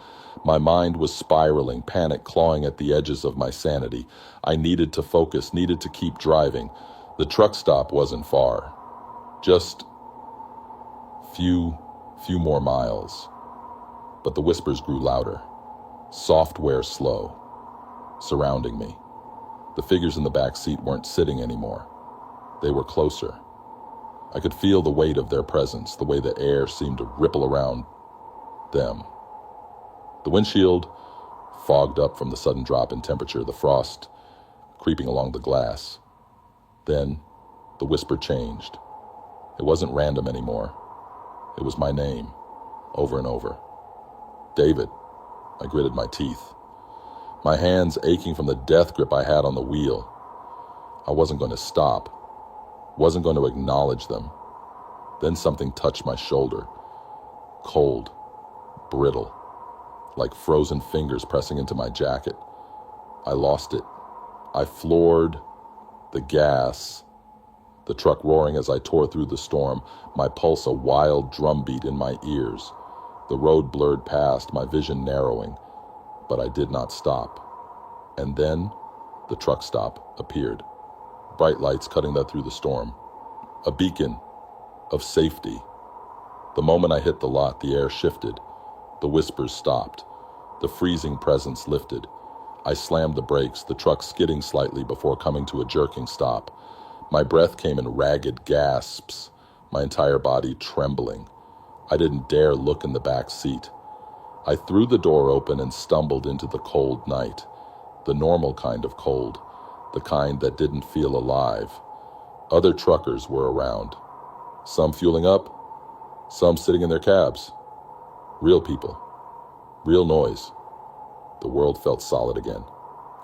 My mind was spiraling, panic clawing at the edges of my sanity. I needed to focus, needed to keep driving. The truck stop wasn't far. Just few more miles. But the whispers grew louder, software slow, surrounding me. The figures in the back seat weren't sitting anymore. They were closer. I could feel the weight of their presence, the way the air seemed to ripple around them. The windshield fogged up from the sudden drop in temperature, the frost creeping along the glass. Then, the whisper changed. It wasn't random anymore. It was my name, over and over. David. I gritted my teeth, my hands aching from the death grip I had on the wheel. I wasn't going to stop, wasn't going to acknowledge them. Then something touched my shoulder, cold, brittle, like frozen fingers pressing into my jacket. I lost it. I floored the gas, the truck roaring as I tore through the storm, my pulse a wild drumbeat in my ears. The road blurred past, my vision narrowing, but I did not stop. And then the truck stop appeared, bright lights cutting that through the storm, a beacon of safety. The moment I hit the lot, the air shifted, the whispers stopped, the freezing presence lifted. I slammed the brakes, the truck skidding slightly before coming to a jerking stop. My breath came in ragged gasps, my entire body trembling. I didn't dare look in the back seat. I threw the door open and stumbled into the cold night, the normal kind of cold, the kind that didn't feel alive. Other truckers were around, some fueling up, some sitting in their cabs. Real people, real noise. The world felt solid again.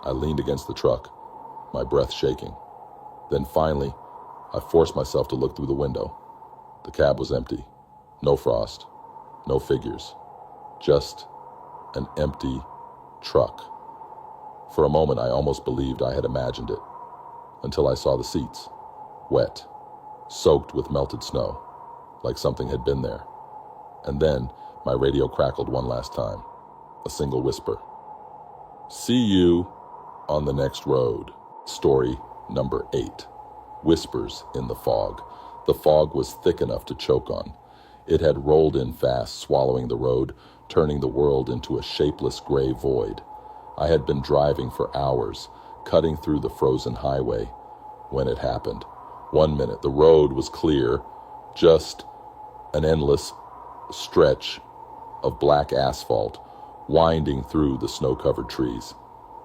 I leaned against the truck, my breath shaking. Then finally, I forced myself to look through the window. The cab was empty. No frost, no figures, just an empty truck. For a moment, I almost believed I had imagined it, until I saw the seats, wet, soaked with melted snow, like something had been there. And then my radio crackled one last time, a single whisper. See you on the next road. Story number 8, Whispers in the Fog. The fog was thick enough to choke on. It had rolled in fast, swallowing the road, turning the world into a shapeless gray void. I had been driving for hours, cutting through the frozen highway, when it happened. 1 minute, the road was clear, just an endless stretch of black asphalt, winding through the snow-covered trees.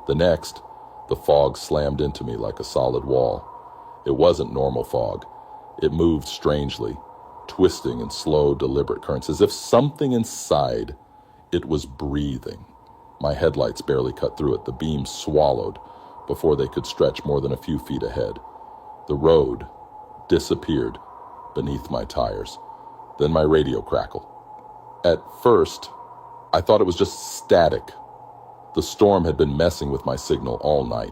The next, the fog slammed into me like a solid wall. It wasn't normal fog. It moved strangely, twisting in slow, deliberate currents, as if something inside it was breathing. My headlights barely cut through it, the beams swallowed before they could stretch more than a few feet ahead. The road disappeared beneath my tires. Then my radio crackled. At first, I thought it was just static. The storm had been messing with my signal all night.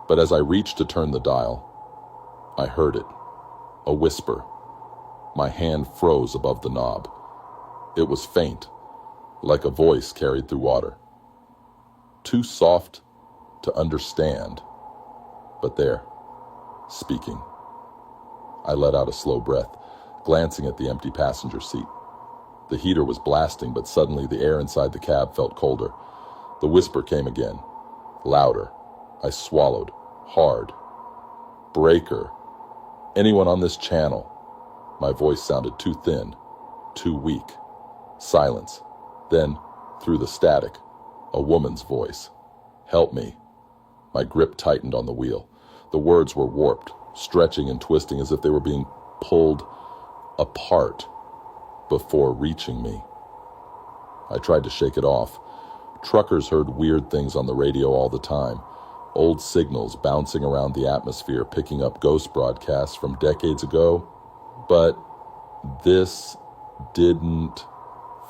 But as I reached to turn the dial, I heard it, a whisper. My hand froze above the knob. It was faint, like a voice carried through water. Too soft to understand, but there, speaking. I let out a slow breath, glancing at the empty passenger seat. The heater was blasting, but suddenly the air inside the cab felt colder. The whisper came again, louder. I swallowed, hard. Breaker. Anyone on this channel? My voice sounded too thin, too weak. Silence. Then, through the static, a woman's voice. Help me. My grip tightened on the wheel. The words were warped, stretching and twisting as if they were being pulled apart before reaching me. I tried to shake it off. Truckers heard weird things on the radio all the time. Old signals bouncing around the atmosphere, picking up ghost broadcasts from decades ago. But this didn't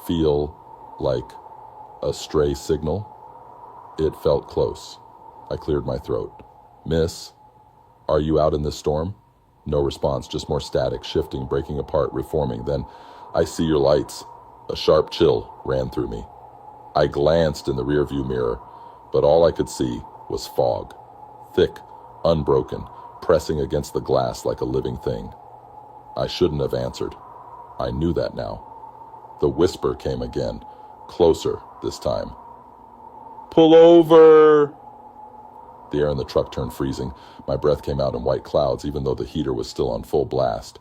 feel like a stray signal. It felt close. I cleared my throat. Miss, are you out in this storm? No response, just more static, shifting, breaking apart, reforming. Then, I see your lights. A sharp chill ran through me. I glanced in the rearview mirror, but all I could see was fog. Thick, unbroken, pressing against the glass like a living thing. I shouldn't have answered. I knew that now. The whisper came again, closer this time. Pull over! The air in the truck turned freezing. My breath came out in white clouds, even though the heater was still on full blast.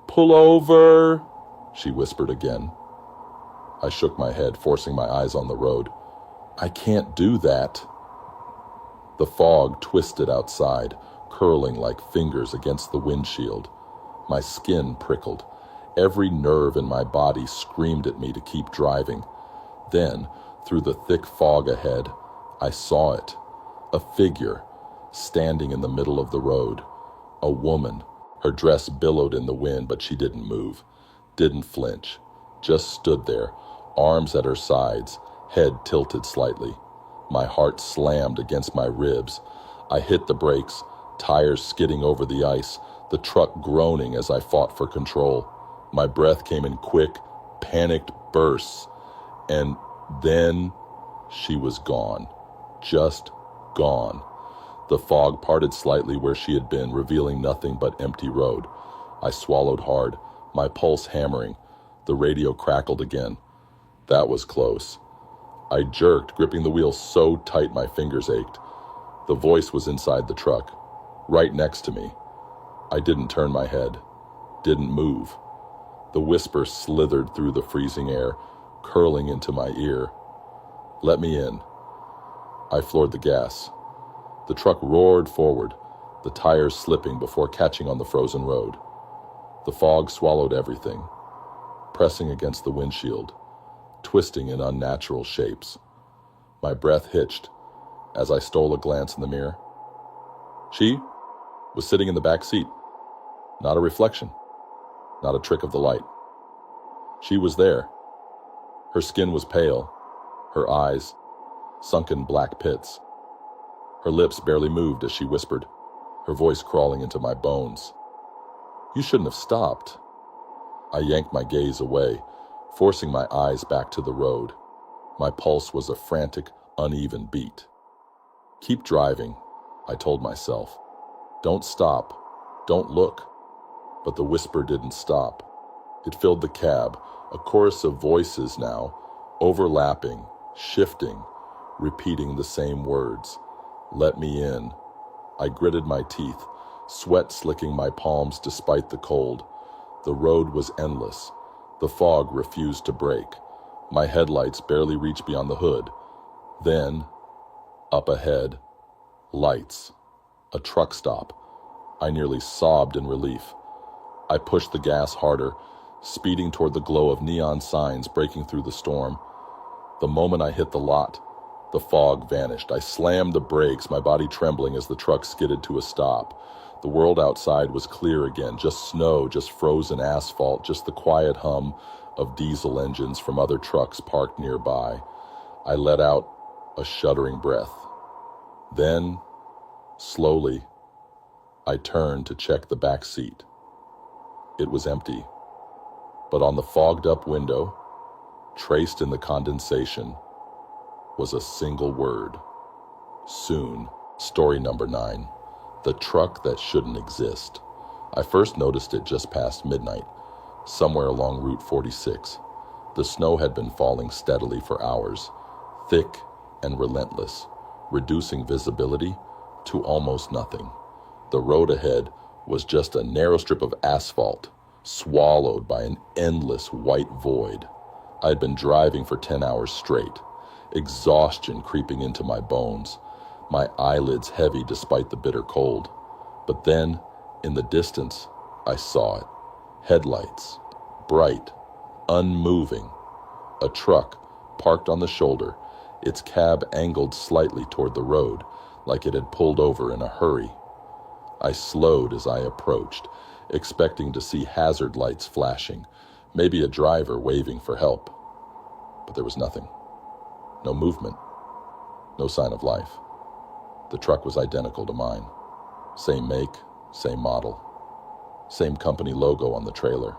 Pull over, she whispered again. I shook my head, forcing my eyes on the road. I can't do that. The fog twisted outside, curling like fingers against the windshield. My skin prickled. Every nerve in my body screamed at me to keep driving. Then, through the thick fog ahead, I saw it. A figure, standing in the middle of the road. A woman. Her dress billowed in the wind, but she didn't move, didn't flinch, just stood there, arms at her sides, head tilted slightly. My heart slammed against my ribs. I hit the brakes, tires skidding over the ice, the truck groaning as I fought for control. My breath came in quick, panicked bursts, and then she was gone, just gone. The fog parted slightly where she had been, revealing nothing but empty road. I swallowed hard, my pulse hammering. The radio crackled again. That was close. I jerked, gripping the wheel so tight my fingers ached. The voice was inside the truck, right next to me. I didn't turn my head, didn't move. The whisper slithered through the freezing air, curling into my ear. Let me in. I floored the gas. The truck roared forward, the tires slipping before catching on the frozen road. The fog swallowed everything, pressing against the windshield, twisting in unnatural shapes. My breath hitched as I stole a glance in the mirror. She was sitting in the back seat. Not a reflection, not a trick of the light. She was there. Her skin was pale, her eyes sunken black pits. Her lips barely moved as she whispered, her voice crawling into my bones. You shouldn't have stopped. I yanked my gaze away, forcing my eyes back to the road. My pulse was a frantic, uneven beat. Keep driving, I told myself. Don't stop. Don't look. But the whisper didn't stop. It filled the cab, a chorus of voices now, overlapping, shifting, repeating the same words. Let me in. I gritted my teeth, sweat slicking my palms despite the cold. The road was endless. The fog refused to break. My headlights barely reached beyond the hood. Then, up ahead, lights. A truck stop. I nearly sobbed in relief. I pushed the gas harder, speeding toward the glow of neon signs breaking through the storm. The moment I hit the lot, the fog vanished. I slammed the brakes, my body trembling as the truck skidded to a stop. The world outside was clear again, just snow, just frozen asphalt, just the quiet hum of diesel engines from other trucks parked nearby. I let out a shuddering breath. Then, slowly, I turned to check the back seat. It was empty, but on the fogged-up window, traced in the condensation, was a single word. Soon. Story number 9. The truck that shouldn't exist. I first noticed it just past midnight, somewhere along Route 46. The snow had been falling steadily for hours, thick and relentless, reducing visibility to almost nothing. The road ahead was just a narrow strip of asphalt, swallowed by an endless white void. I had been driving for 10 hours straight, exhaustion creeping into my bones, my eyelids heavy despite the bitter cold. But then, in the distance, I saw it. Headlights, bright, unmoving. A truck parked on the shoulder, its cab angled slightly toward the road, like it had pulled over in a hurry. I slowed as I approached, expecting to see hazard lights flashing, maybe a driver waving for help. But there was nothing. No movement. No sign of life. The truck was identical to mine. Same make, same model. Same company logo on the trailer.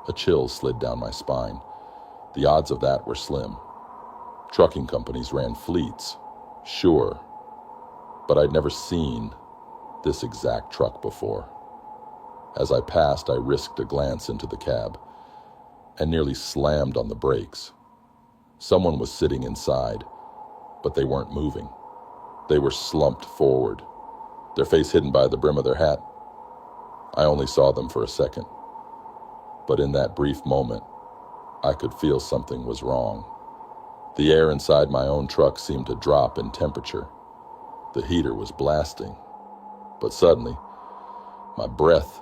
A chill slid down my spine. The odds of that were slim. Trucking companies ran fleets, sure, but I'd never seen this exact truck before. As I passed, I risked a glance into the cab and nearly slammed on the brakes. Someone was sitting inside, but they weren't moving. They were slumped forward, their face hidden by the brim of their hat. I only saw them for a second, but in that brief moment, I could feel something was wrong. The air inside my own truck seemed to drop in temperature. The heater was blasting. But suddenly, my breath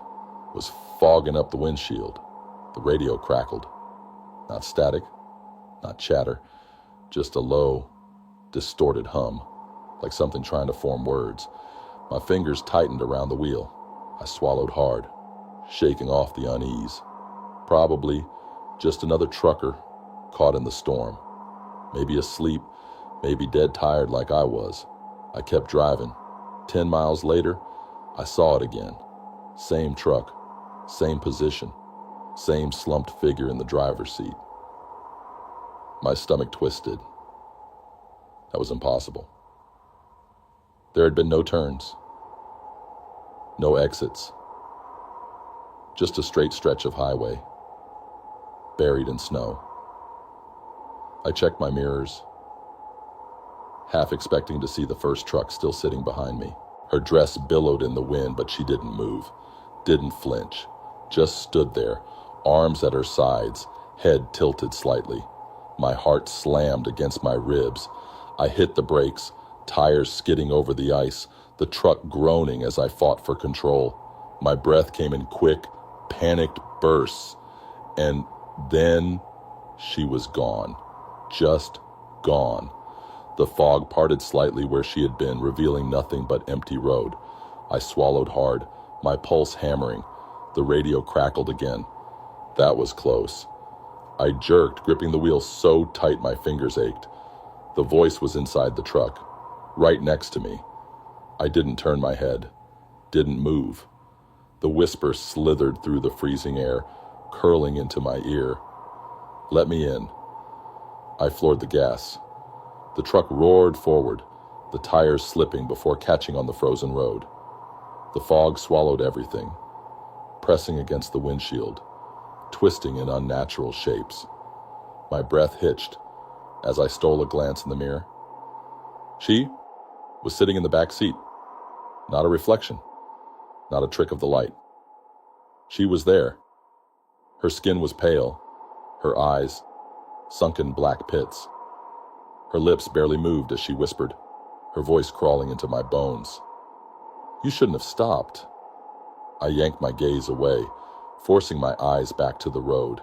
was fogging up the windshield. The radio crackled. Not static, not chatter, just a low, distorted hum, like something trying to form words. My fingers tightened around the wheel. I swallowed hard, shaking off the unease. Probably just another trucker caught in the storm. Maybe asleep, maybe dead tired like I was. I kept driving. 10 miles later, I saw it again. Same truck, same position, same slumped figure in the driver's seat. My stomach twisted. That was impossible. There had been no turns, no exits, just a straight stretch of highway, buried in snow. I checked my mirrors, half expecting to see the first truck still sitting behind me. Her dress billowed in the wind, but she didn't move, didn't flinch, just stood there, arms at her sides, head tilted slightly. My heart slammed against my ribs. I hit the brakes, tires skidding over the ice, the truck groaning as I fought for control. My breath came in quick, panicked bursts, and then she was gone, just gone. The fog parted slightly where she had been, revealing nothing but empty road. I swallowed hard, my pulse hammering. The radio crackled again. That was close. I jerked, gripping the wheel so tight my fingers ached. The voice was inside the truck, right next to me. I didn't turn my head, didn't move. The whisper slithered through the freezing air, curling into my ear. Let me in. I floored the gas. The truck roared forward, the tires slipping before catching on the frozen road. The fog swallowed everything, pressing against the windshield, twisting in unnatural shapes. My breath hitched as I stole a glance in the mirror. She was sitting in the back seat. Not a reflection, not a trick of the light. She was there. Her skin was pale, her eyes sunken black pits. Her lips barely moved as she whispered, her voice crawling into my bones. You shouldn't have stopped. I yanked my gaze away, forcing my eyes back to the road.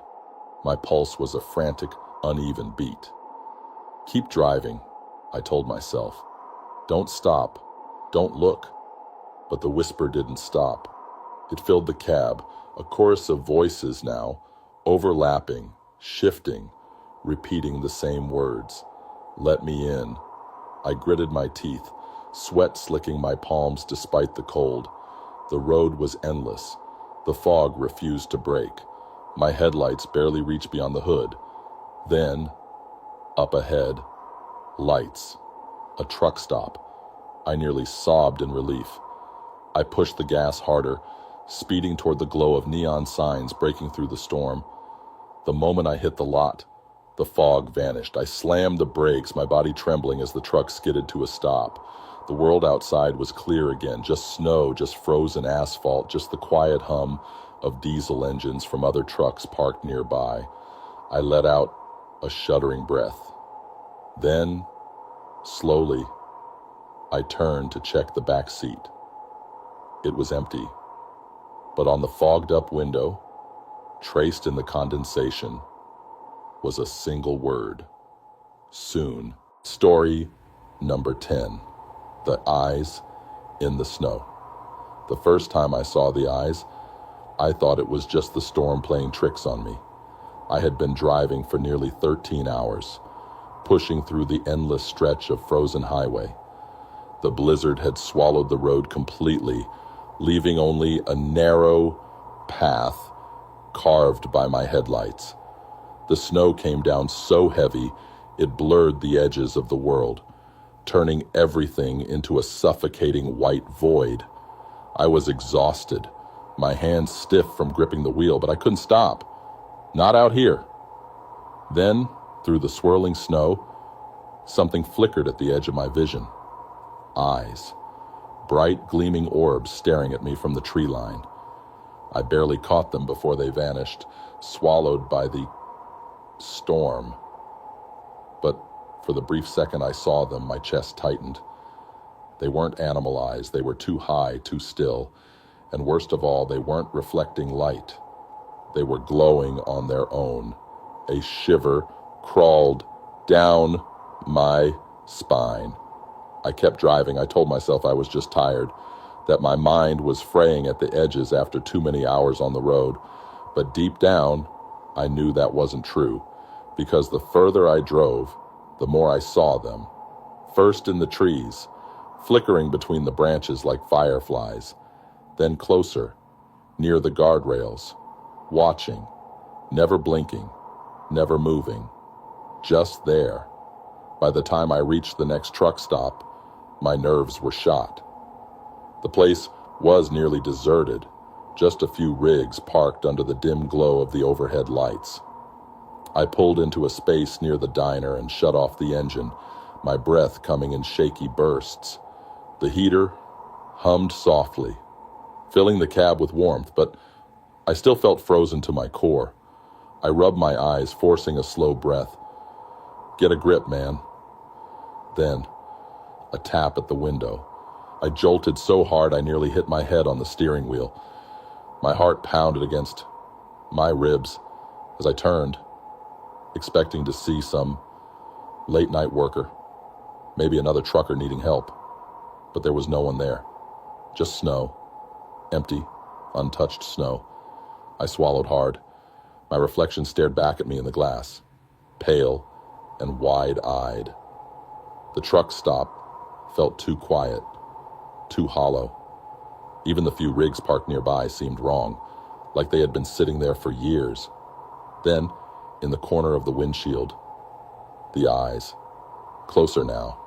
My pulse was a frantic, uneven beat. Keep driving, I told myself. Don't stop. Don't look. But the whisper didn't stop. It filled the cab, a chorus of voices now, overlapping, shifting, repeating the same words. Let me in. I gritted my teeth, sweat slicking my palms despite the cold. The road was endless. The fog refused to break. My headlights barely reached beyond the hood. Then, up ahead, lights. A truck stop. I nearly sobbed in relief. I pushed the gas harder, speeding toward the glow of neon signs breaking through the storm. The moment I hit the lot, the fog vanished. I slammed the brakes, my body trembling as the truck skidded to a stop. The world outside was clear again, just snow, just frozen asphalt, just the quiet hum of diesel engines from other trucks parked nearby. I let out a shuddering breath. Then, slowly, I turned to check the back seat. It was empty, but on the fogged-up window, traced in the condensation, was a single word. Soon. Story number 10. The eyes in the snow. The first time I saw the eyes, I thought it was just the storm playing tricks on me. I had been driving for nearly 13 hours, pushing through the endless stretch of frozen highway. The blizzard had swallowed the road completely, leaving only a narrow path carved by my headlights. The snow came down so heavy, it blurred the edges of the world, turning everything into a suffocating white void. I was exhausted, my hands stiff from gripping the wheel, but I couldn't stop. Not out here. Then, through the swirling snow, something flickered at the edge of my vision. Eyes. Bright, gleaming orbs staring at me from the tree line. I barely caught them before they vanished, swallowed by the storm. But for the brief second I saw them, my chest tightened. They weren't animal eyes. They were too high, too still. And worst of all, they weren't reflecting light. They were glowing on their own. A shiver crawled down my spine. I kept driving. I told myself I was just tired, that my mind was fraying at the edges after too many hours on the road. But deep down, I knew that wasn't true, because the further I drove, the more I saw them. First in the trees, flickering between the branches like fireflies, then closer, near the guardrails, watching, never blinking, never moving, just there. By the time I reached the next truck stop, my nerves were shot. The place was nearly deserted, just a few rigs parked under the dim glow of the overhead lights. I pulled into a space near the diner and shut off the engine, my breath coming in shaky bursts. The heater hummed softly, filling the cab with warmth, but I still felt frozen to my core. I rubbed my eyes, forcing a slow breath. Get a grip, man. Then, a tap at the window. I jolted so hard I nearly hit my head on the steering wheel. My heart pounded against my ribs as I turned, expecting to see some late-night worker, maybe another trucker needing help. But there was no one there. Just snow. Empty, untouched snow. I swallowed hard. My reflection stared back at me in the glass, pale and wide-eyed. The truck stop felt too quiet, too hollow. Even the few rigs parked nearby seemed wrong, like they had been sitting there for years. Then, in the corner of the windshield, the eyes. Closer now.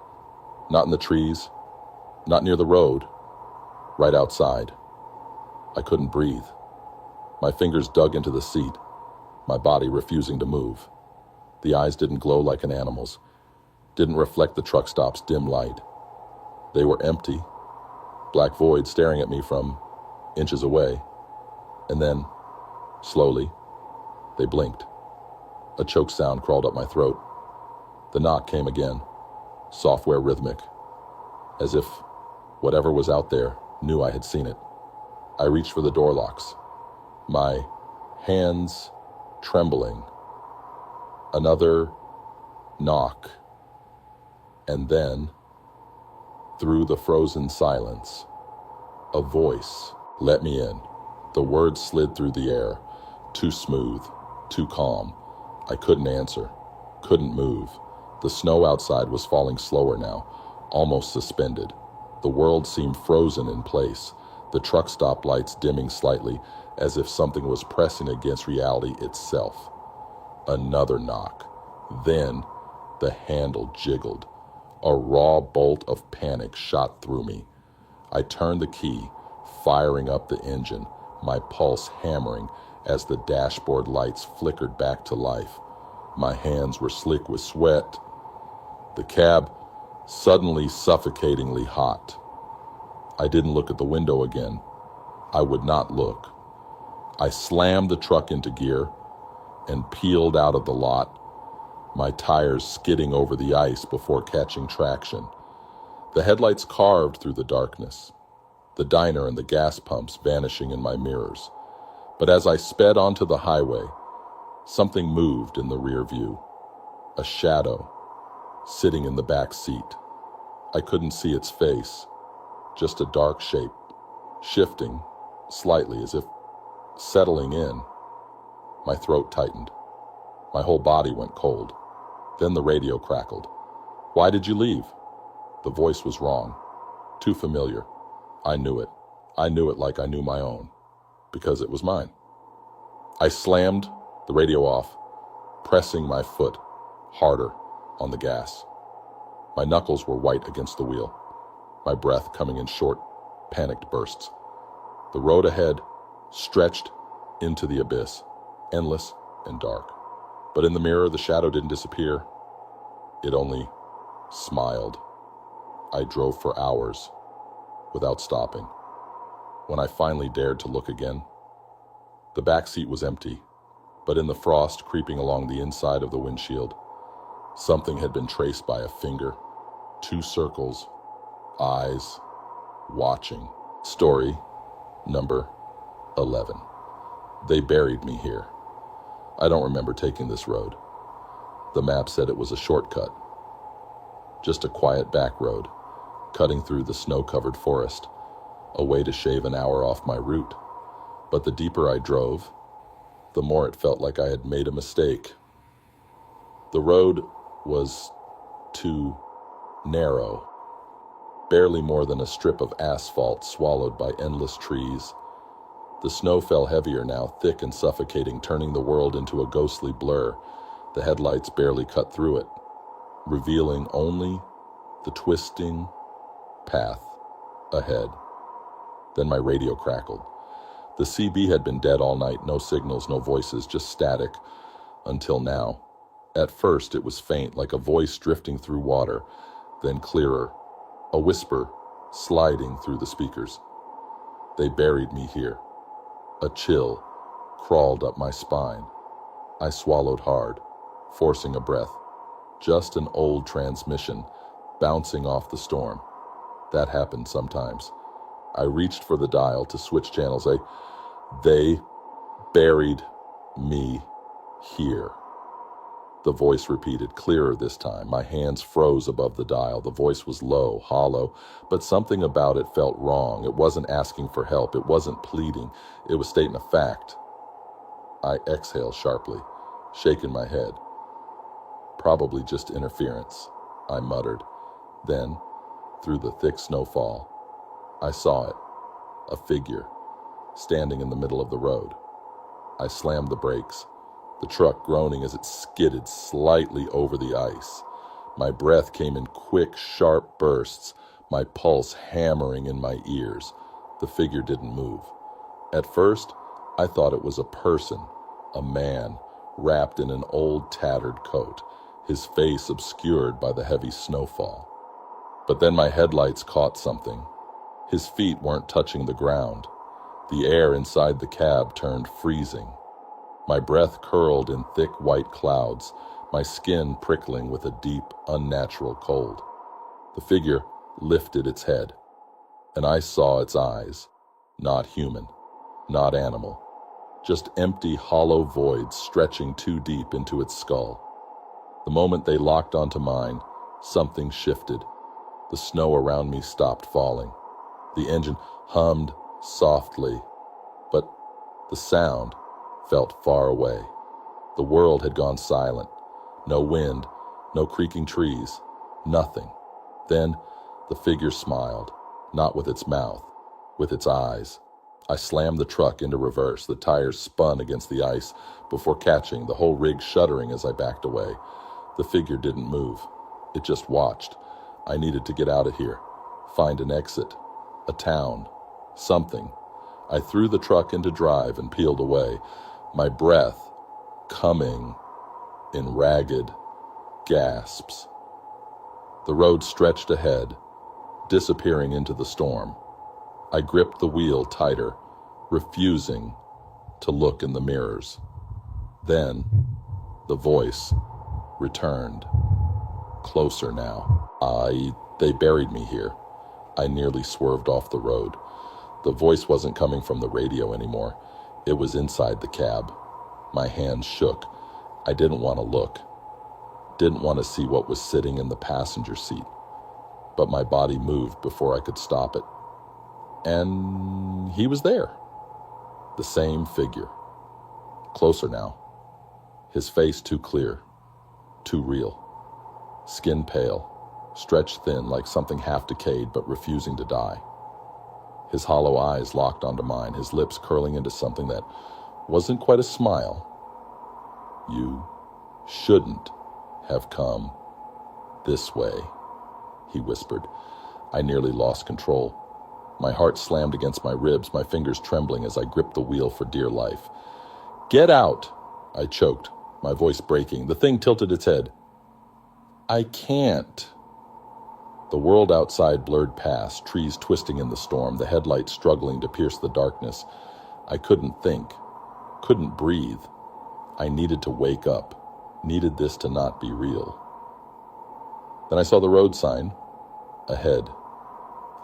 Not in the trees, not near the road, right outside. I couldn't breathe. My fingers dug into the seat, my body refusing to move. The eyes didn't glow like an animal's, didn't reflect the truck stop's dim light. They were empty, black void staring at me from inches away. And then, slowly, they blinked. A choke sound crawled up my throat. The knock came again, software rhythmic, as if whatever was out there knew I had seen it. I reached for the door locks, my hands trembling. Another knock, and then, through the frozen silence, a voice let me in. The words slid through the air, too smooth, too calm. I couldn't answer, couldn't move. The snow outside was falling slower now, almost suspended. The world seemed frozen in place, the truck stop lights dimming slightly, as if something was pressing against reality itself. Another knock. Then the handle jiggled. A raw bolt of panic shot through me. I turned the key, firing up the engine, my pulse hammering as the dashboard lights flickered back to life. My hands were slick with sweat. The cab suddenly suffocatingly hot. I didn't look at the window again. I would not look. I slammed the truck into gear and peeled out of the lot, my tires skidding over the ice before catching traction. The headlights carved through the darkness, the diner and the gas pumps vanishing in my mirrors. But as I sped onto the highway, something moved in the rear view. A shadow, sitting in the back seat. I couldn't see its face, just a dark shape, shifting slightly as if settling in. My throat tightened. My whole body went cold. Then the radio crackled. "Why did you leave?" The voice was wrong, too familiar. I knew it. I knew it like I knew my own, because it was mine. I slammed the radio off, pressing my foot harder on the gas. My knuckles were white against the wheel, my breath coming in short, panicked bursts. The road ahead stretched into the abyss, endless and dark. But in the mirror, the shadow didn't disappear. It only smiled. I drove for hours without stopping. When I finally dared to look again, the back seat was empty, but in the frost creeping along the inside of the windshield, something had been traced by a finger, two circles, eyes, watching. Story number 11. They buried me here. I don't remember taking this road. The map said it was a shortcut. Just a quiet back road, cutting through the snow-covered forest, a way to shave an hour off my route. But the deeper I drove, the more it felt like I had made a mistake. The road was too narrow, barely more than a strip of asphalt swallowed by endless trees. The snow fell heavier now, thick and suffocating, turning the world into a ghostly blur. The headlights barely cut through it, revealing only the twisting path ahead. Then my radio crackled. The CB had been dead all night, no signals, no voices, just static, until now. At first it was faint, like a voice drifting through water, then clearer, a whisper sliding through the speakers. They buried me here. A chill crawled up my spine. I swallowed hard, forcing a breath. Just an old transmission, bouncing off the storm. That happened sometimes. I reached for the dial to switch channels. They buried me here. The voice repeated, clearer this time. My hands froze above the dial. The voice was low, hollow, but something about it felt wrong. It wasn't asking for help. It wasn't pleading. It was stating a fact. I exhaled sharply, shaking my head. Probably just interference, I muttered. Then, through the thick snowfall, I saw it, a figure, standing in the middle of the road. I slammed the brakes, the truck groaning as it skidded slightly over the ice. My breath came in quick, sharp bursts, my pulse hammering in my ears. The figure didn't move. At first, I thought it was a person, a man, wrapped in an old tattered coat, his face obscured by the heavy snowfall. But then my headlights caught something. His feet weren't touching the ground. The air inside the cab turned freezing. My breath curled in thick white clouds, my skin prickling with a deep, unnatural cold. The figure lifted its head, and I saw its eyes, not human, not animal, just empty, hollow voids stretching too deep into its skull. The moment they locked onto mine, something shifted. The snow around me stopped falling. The engine hummed softly, but the sound felt far away. The world had gone silent. No wind, no creaking trees, nothing. Then the figure smiled, not with its mouth, with its eyes. I slammed the truck into reverse. The tires spun against the ice before catching, the whole rig shuddering as I backed away. The figure didn't move. It just watched. I needed to get out of here, find an exit, a town, something. I threw the truck into drive and peeled away, my breath coming in ragged gasps. The road stretched ahead, disappearing into the storm. I gripped the wheel tighter, refusing to look in the mirrors. Then the voice returned, closer now. They buried me here. I nearly swerved off the road. The voice wasn't coming from the radio anymore. It was inside the cab. My hands shook. I didn't want to look. Didn't want to see what was sitting in the passenger seat. But my body moved before I could stop it. And he was there. The same figure. Closer now. His face too clear. Too real. Skin pale. Stretched thin like something half-decayed but refusing to die. His hollow eyes locked onto mine, his lips curling into something that wasn't quite a smile. You shouldn't have come this way, he whispered. I nearly lost control. My heart slammed against my ribs, my fingers trembling as I gripped the wheel for dear life. Get out, I choked, my voice breaking. The thing tilted its head. I can't. The world outside blurred past, trees twisting in the storm, the headlights struggling to pierce the darkness. I couldn't think, couldn't breathe. I needed to wake up, needed this to not be real. Then I saw the road sign, ahead,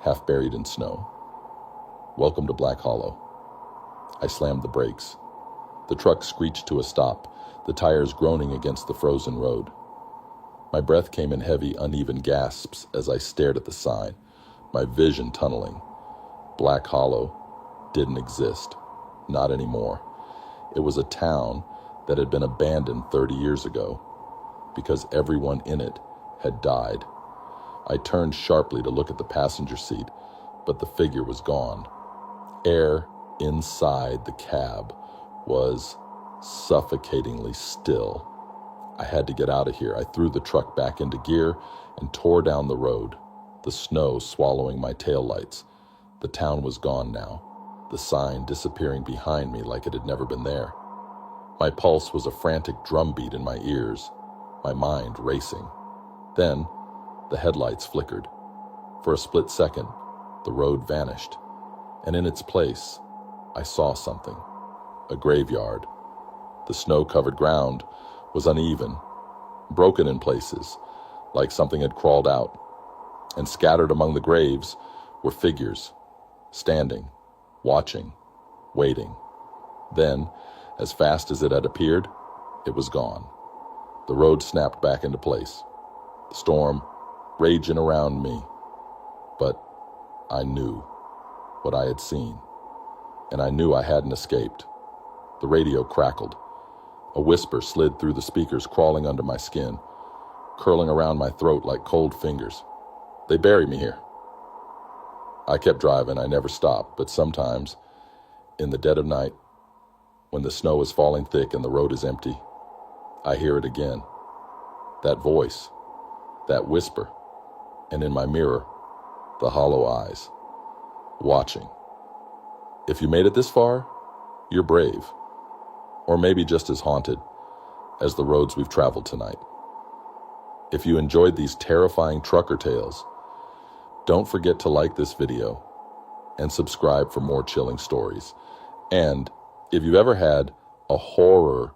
half buried in snow. Welcome to Black Hollow. I slammed the brakes. The truck screeched to a stop, the tires groaning against the frozen road. My breath came in heavy, uneven gasps as I stared at the sign, my vision tunneling. Black Hollow didn't exist. Not anymore. It was a town that had been abandoned 30 years ago because everyone in it had died. I turned sharply to look at the passenger seat, but the figure was gone. Air inside the cab was suffocatingly still. I had to get out of here. I threw the truck back into gear and tore down the road, the snow swallowing my taillights. The town was gone now, the sign disappearing behind me like it had never been there. My pulse was a frantic drumbeat in my ears, my mind racing. Then, the headlights flickered. For a split second, the road vanished, and in its place, I saw something. A graveyard. The snow-covered ground was uneven, broken in places, like something had crawled out, and scattered among the graves were figures, standing, watching, waiting. Then, as fast as it had appeared, it was gone. The road snapped back into place, the storm raging around me. But I knew what I had seen, and I knew I hadn't escaped. The radio crackled. A whisper slid through the speakers, crawling under my skin, curling around my throat like cold fingers. They buried me here. I kept driving. I never stopped, but sometimes, in the dead of night, when the snow is falling thick and the road is empty, I hear it again. That voice, that whisper, and in my mirror, the hollow eyes, watching. If you made it this far, you're brave, or maybe just as haunted as the roads we've traveled tonight. If you enjoyed these terrifying trucker tales, don't forget to like this video and subscribe for more chilling stories. And if you've ever had a horror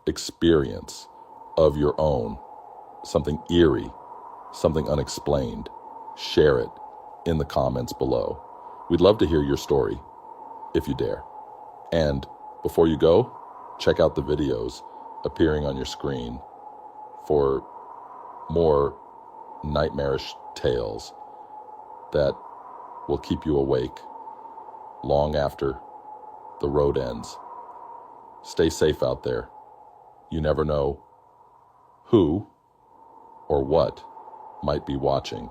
experience of your own, something eerie, something unexplained, share it in the comments below. We'd love to hear your story, if you dare. And before you go, check out the videos appearing on your screen for more nightmarish tales that will keep you awake long after the road ends. Stay safe out there. You never know who or what might be watching.